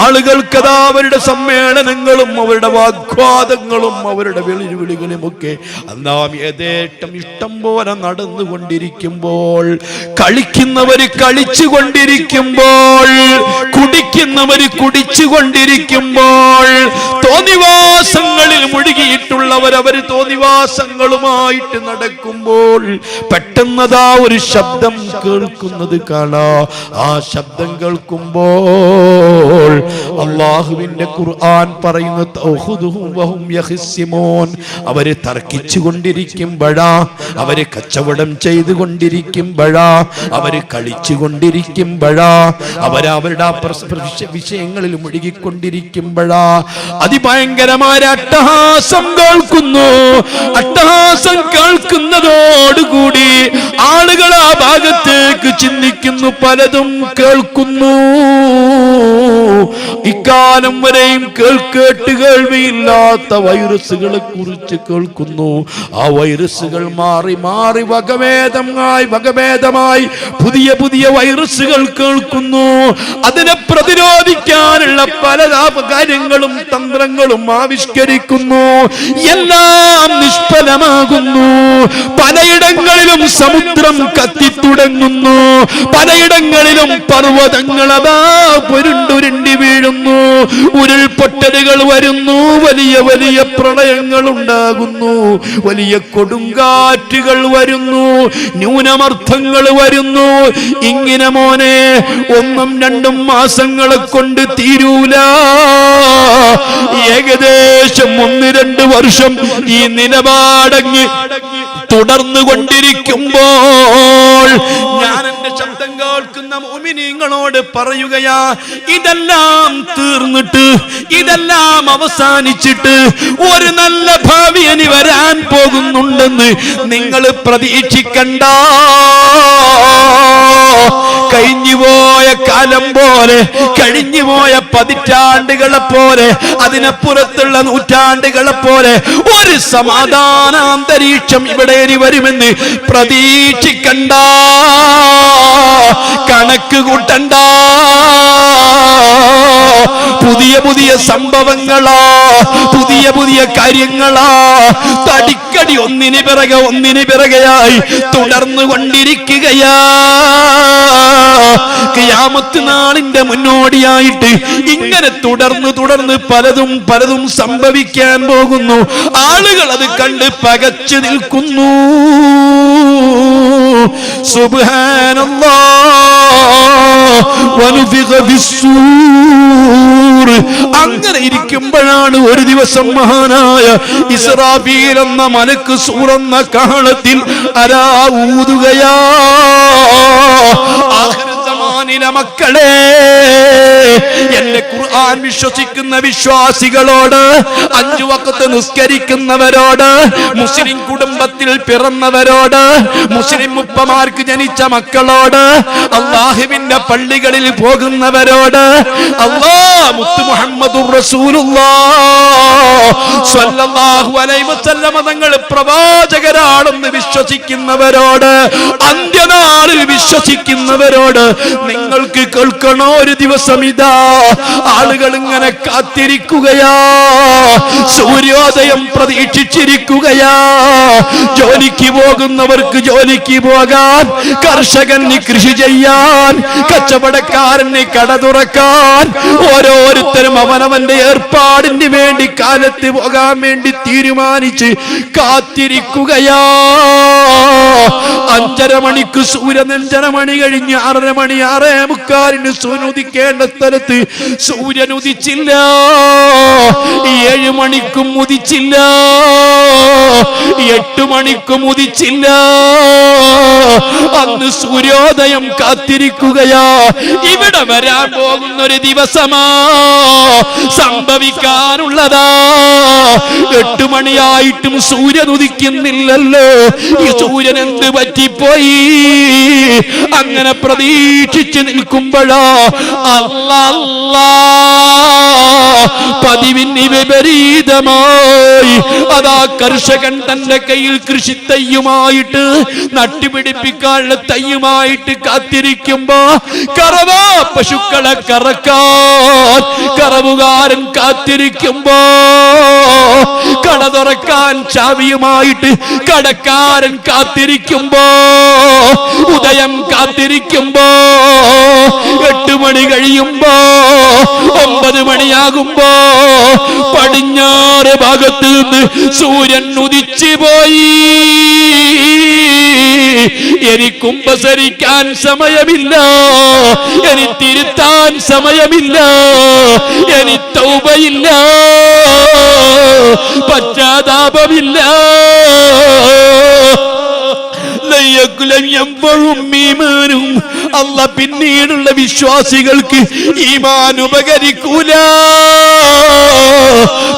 ആളുകൾക്കതാ അവരുടെ സമ്മേളനങ്ങളും അവരുടെ വാഗ്വാദങ്ങളും അവരുടെ വെളിവിളികളുമൊക്കെ അന്നാം യഥേഷ്ടം ഇഷ്ടം പോലെ നടന്നുകൊണ്ടിരിക്കുമ്പോൾ, കളിക്കുന്നവര് കളിച്ചുകൊണ്ടിരിക്കുമ്പോൾ, കുടിക്കുന്നവര് കുടിച്ചുകൊണ്ടിരിക്കുമ്പോൾ, തോന്നിവാസങ്ങളിൽ മുഴുകിയിട്ടുള്ളവർ അവർ തോന്നിവാസങ്ങളുമായിട്ട് നടക്കുമ്പോൾ, പെട്ടെന്നതാ ഒരു ശബ്ദം കേൾക്കുന്നത് കാണാ. ആ ശബ്ദം കേൾക്കുമ്പോൾ അല്ലാഹുവിന്റെ ഖുർആൻ പറയുന്നു, തഖുദുഹും വഹും യഖ്സിമൂൻ. അവര് തർക്കിച്ചുകൊണ്ടിരിക്കുമ്പോഴാ, അവര് കച്ചവടം ചെയ്തുകൊണ്ടിരിക്കുമ്പോഴാ, അവര് കളിച്ചുകൊണ്ടിരിക്കുമ്പോഴാ, അവരവരുടെ വിഷയങ്ങളിൽ മുഴുകിക്കൊണ്ടിരിക്കുമ്പോഴാ അതിഭയങ്കരമായ അട്ടഹാസം കേൾക്കുന്നു. അട്ടഹാസം കേൾക്കുന്നതോടുകൂടി ആളുകൾ ആ ഭാഗത്തേക്ക് ചിന്തിക്കും. ചിന്തിക്കുന്നു, പലതും കേൾക്കുന്നു. ഇക്കാലം വരെയും കേൾവിയില്ലാത്ത വൈറസുകളെ കുറിച്ച് കേൾക്കുന്നു. ആ വൈറസുകൾ മാറി മാറി വകഭേദമായി പുതിയ പുതിയ വൈറസുകൾ കേൾക്കുന്നു. അതിനെ പ്രതിരോധിക്കാനുള്ള പല കാര്യങ്ങളും തന്ത്രങ്ങളും ആവിഷ്കരിക്കുന്നു. എല്ലാം നിഷ്ഫലമാകുന്നു. പലയിടങ്ങളിലും സമുദ്രം കത്തിത്തുടങ്ങുന്നു. പലയിടങ്ങളിലും പർവ്വതങ്ങൾ അതാ പുരുണ്ടുരുണ്ടി വീഴുന്നു. ഉരുൾപൊട്ടലുകൾ വരുന്നു. വലിയ വലിയ പ്രളയങ്ങൾ ഉണ്ടാകുന്നു. വലിയ കൊടുങ്കാറ്റുകൾ വരുന്നു. ന്യൂനമർദ്ദങ്ങൾ വരുന്നു. ഇങ്ങനെ മോനെ 1-2 മാസങ്ങളെ കൊണ്ട് തീരൂല. ഏകദേശം 1-2 വർഷം ഈ നിലപാടങ്ങ് തുടർന്നുകൊണ്ടിരിക്കുമ്പോൾ ഞാൻ എന്റെ ശബ്ദം കേൾക്കുന്ന മുഅ്മിനീങ്ങളോട് പറയുകയാ, ഇതെല്ലാം തീർന്നിട്ട്, ഇതെല്ലാം അവസാനിച്ചിട്ട് ഒരു നല്ല ഭാവി ഇനി വരാൻ പോകുന്നുണ്ടെന്ന് നിങ്ങൾ പ്രതീക്ഷിക്കണ്ട. കഴിഞ്ഞുപോയ കാലം പോലെ, കഴിഞ്ഞുപോയ പതിറ്റാണ്ടുകളെ പോലെ, അതിനപ്പുറത്തുള്ള നൂറ്റാണ്ടുകളെ പോലെ ഒരു സമാധാനാന്തരീക്ഷം ഇവിടെ വരുമെന്ന് പ്രതീക്ഷിക്കണ്ട. കണക്ക് കൂട്ടണ്ട. പുതിയ പുതിയ സംഭവങ്ങളാ, പുതിയ പുതിയ കാര്യങ്ങളാ തടിക്കടി ഒന്നിന് പിറകെയായി തുടർന്നുകൊണ്ടിരിക്കുകയാ. ഖിയാമത്ത് നാളിന്റെ മുന്നോടിയായിട്ട് ഇങ്ങനെ തുടർന്ന് പലതും സംഭവിക്കാൻ പോകുന്നു. ആളുകൾ അത് കണ്ട് പകച്ചു നിൽക്കുന്നു. അങ്ങനെ ഇരിക്കുമ്പോഴാണ് ഒരു ദിവസം മഹാനായ ഇസ്രാഫീൽ എന്ന മലക്ക് സൂറന്ന കാഹളത്തിൽ അരാ ഊതുകയാ. മക്കളെ, എന്റെ ഖുർആൻ വിശ്വസിക്കുന്ന വിശ്വാസികളോട്, 5 വഖത്ത് നിസ്കരിക്കുന്നവരോട്, മുസ്ലിം കുടുംബത്തിൽ പിറന്നവരോട്, മുസ്ലിം ഉപ്പമാർക്ക് ജനിച്ച മക്കളോട്, അല്ലാഹുവിന്റെ പള്ളികളിൽ പോകുന്നവരോട്, മുത്ത് മുഹമ്മദുർ റസൂലുള്ളാഹ് സ്വല്ലല്ലാഹു അലൈഹി വസല്ലം തങ്ങൾ പ്രവാചകരാണെന്ന് വിശ്വസിക്കുന്നവരോട്, അന്ത്യനാളിൽ വിശ്വസിക്കുന്നവരോട് നിങ്ങൾക്ക് കേൾക്കണോ, ഒരു ദിവസം ഇതാ ആളുകൾ ഇങ്ങനെ കാത്തിരിക്കുകയാ. സൂര്യോദയം പ്രതീക്ഷിച്ചിരിക്കുകയാ. ജോലിക്ക് പോകുന്നവർക്ക് ജോലിക്ക് പോകാൻ, കർഷകന് കൃഷി ചെയ്യാൻ, കച്ചവടക്കാരന് കട തുറക്കാൻ, ഓരോരുത്തരും അവനവന്റെ ഏർപ്പാടിന് വേണ്ടി കാലത്ത് പോകാൻ വേണ്ടി തീരുമാനിച്ച് കാത്തിരിക്കുകയാ. 5:30 മണിക്ക് സൂര്യൻ 5:30 മണി കഴിഞ്ഞ് 6:30 മണി 6:45 സൂര്യൻ ഉദിക്കേണ്ട സ്ഥലത്ത് സൂര്യൻ ഉദിച്ചില്ല. 7 മണിക്കും ഉദിച്ചില്ല, 8 മണിക്കും ഉദിച്ചില്ല. അന്ന് സൂര്യോദയം കാത്തിരിക്കുകയാ. ഇവിടെ വരാൻ പോകുന്ന ഒരു ദിവസമാ, സംഭവിക്കാനുള്ളതാ. 8 മണിയായിട്ടും സൂര്യൻ ഉദിക്കുന്നില്ലല്ലോ. ഈ സൂര്യൻ എന്ത് പറ്റിപ്പോയി? അങ്ങനെ പ്രതീക്ഷിച്ച് നിൽക്കുമ്പോഴാ പതിവിന് വിപരീതമായി അതാ കർഷകൻ തന്റെ കയ്യിൽ കൃഷി തയ്യുമായിട്ട്, നട്ടുപിടിപ്പിക്കാനുള്ള തയ്യുമായിട്ട് കാത്തിരിക്കുമ്പോ കറവാ പശുക്കളെ കറക്കാൻ കറവുകാരൻ കാത്തിരിക്കുമ്പോ, കട തുറക്കാൻ ചാവിയുമായിട്ട് കടക്കാരൻ കാത്തിരിക്കുമ്പോ, ഉദയം കാത്തിരിക്കുമ്പോ, 8 മണി കഴിയുമ്പോ, 9 മണിയാകുമ്പോ പടിഞ്ഞാറ് ഭാഗത്ത് നിന്ന് സൂര്യൻ ഉദിച്ചു പോയി. എനിക്ക് ഉപസരിക്കാൻ സമയമില്ല, എനിക്ക് തിരുത്താൻ സമയമില്ല, എനിക്ക് തൗബയില്ല, പശ്ചാത്താപമില്ല. അല്ല പിന്നീടുള്ള വിശ്വാസികൾക്ക് ഈമാൻ ഉപകരിക്കൂല.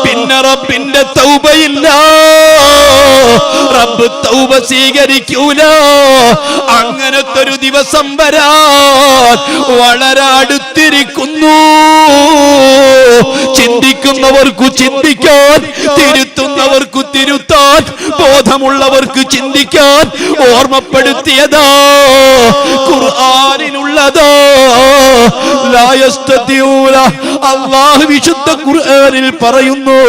പിന്നെ റബ്ബിന്റെ തൗബയില്ല, റബ്ബ് തൗബ സ്വീകരിക്കൂല. അങ്ങനത്തെ ഒരു ദിവസം വരാൻ വളരെ അടുത്തിരിക്കുന്നു. ചിന്തിക്കുന്നവർക്കു ചിന്തിക്കാൻ, തിരുത്തുന്നവർക്കു തിരുത്താൻ, ബോധമുള്ളവർക്ക് ചിന്തിക്കാൻ ഓർമ്മപ്പെടുത്തിയതാ ഖുർആനിലുള്ളതാ. ലാ യസ്തതിഊന, അല്ലാഹു വിശുദ്ധ ഖുർആനിൽ പറയുന്നു,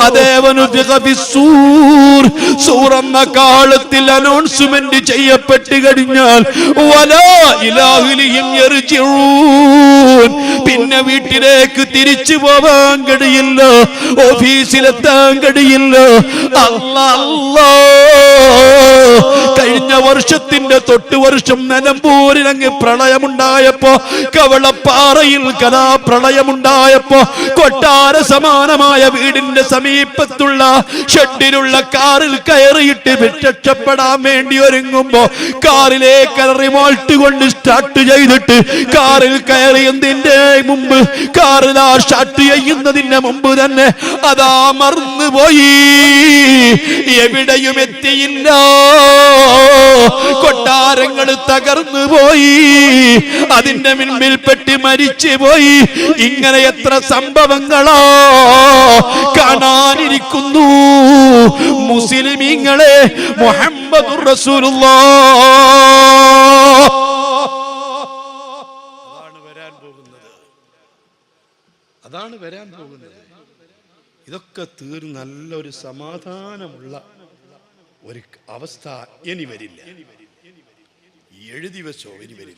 അതേവനു ഫിസ്സൂർ, സൂറെന്ന കാലത്തിൽ അനൗൺസ്മെന്റ് ചെയ്യപ്പെട്ട് കഴിഞ്ഞാൽ വലാ ഇലാഹിലിഹിം യർജിഊൻ, പിന്നെ വീട്ടിലേക്ക് തിരിച്ചു പോവാൻ കഴിയില്ല, ഓഫീസിലെത്താൻ കഴിയില്ല. അല്ലാ, കഴിഞ്ഞ വർഷത്തിന്റെ തൊട്ട് വർഷം നിലമ്പൂരിൽ അങ്ങ് പ്രളയമുണ്ടായപ്പോ, കവളപ്പാറയിൽ കലാപ്രളയമുണ്ടായപ്പോ, കൊട്ടാര സമാനമായ വീടിന്റെ സമീപത്തുള്ള ഷെഡിലുള്ള കാറിൽ കയറിയിട്ട് രക്ഷപ്പെടാൻ വേണ്ടി ഒരുങ്ങുമ്പോ കാറിലേക്ക് റിമോട്ട് കൊണ്ട് സ്റ്റാർട്ട് ചെയ്തിട്ട് കാറിൽ കയറിയതിന്റെ മുമ്പ്, കാറിൽ ആ സ്റ്റാർട്ട് ചെയ്യുന്നതിന്റെ മുമ്പ് തന്നെ അതാ മറന്നുപോയി, എവിടെയും എത്തിയില്ല, കൊട്ടാരങ്ങൾ തകർന്നു പോയി, അതിന്റെ മുൻപിൽ പെട്ടി മരിച്ചു പോയി. ഇങ്ങനെ എത്ര സംഭവങ്ങളോ കാണാനിരിക്കുന്നു. മുസ്ലിമീങ്ങളെ, മുഹമ്മദുർ റസൂലുള്ളാഹ് അതാണ് വരാൻ പോകുന്നത്. ഇതൊക്കെ തീർന്ന് നല്ലൊരു സമാധാനമുള്ള ഒരു അവസ്ഥ ഇനി വരില്ല. എഴുതി വെച്ചോ, ഇനി വരില്ല.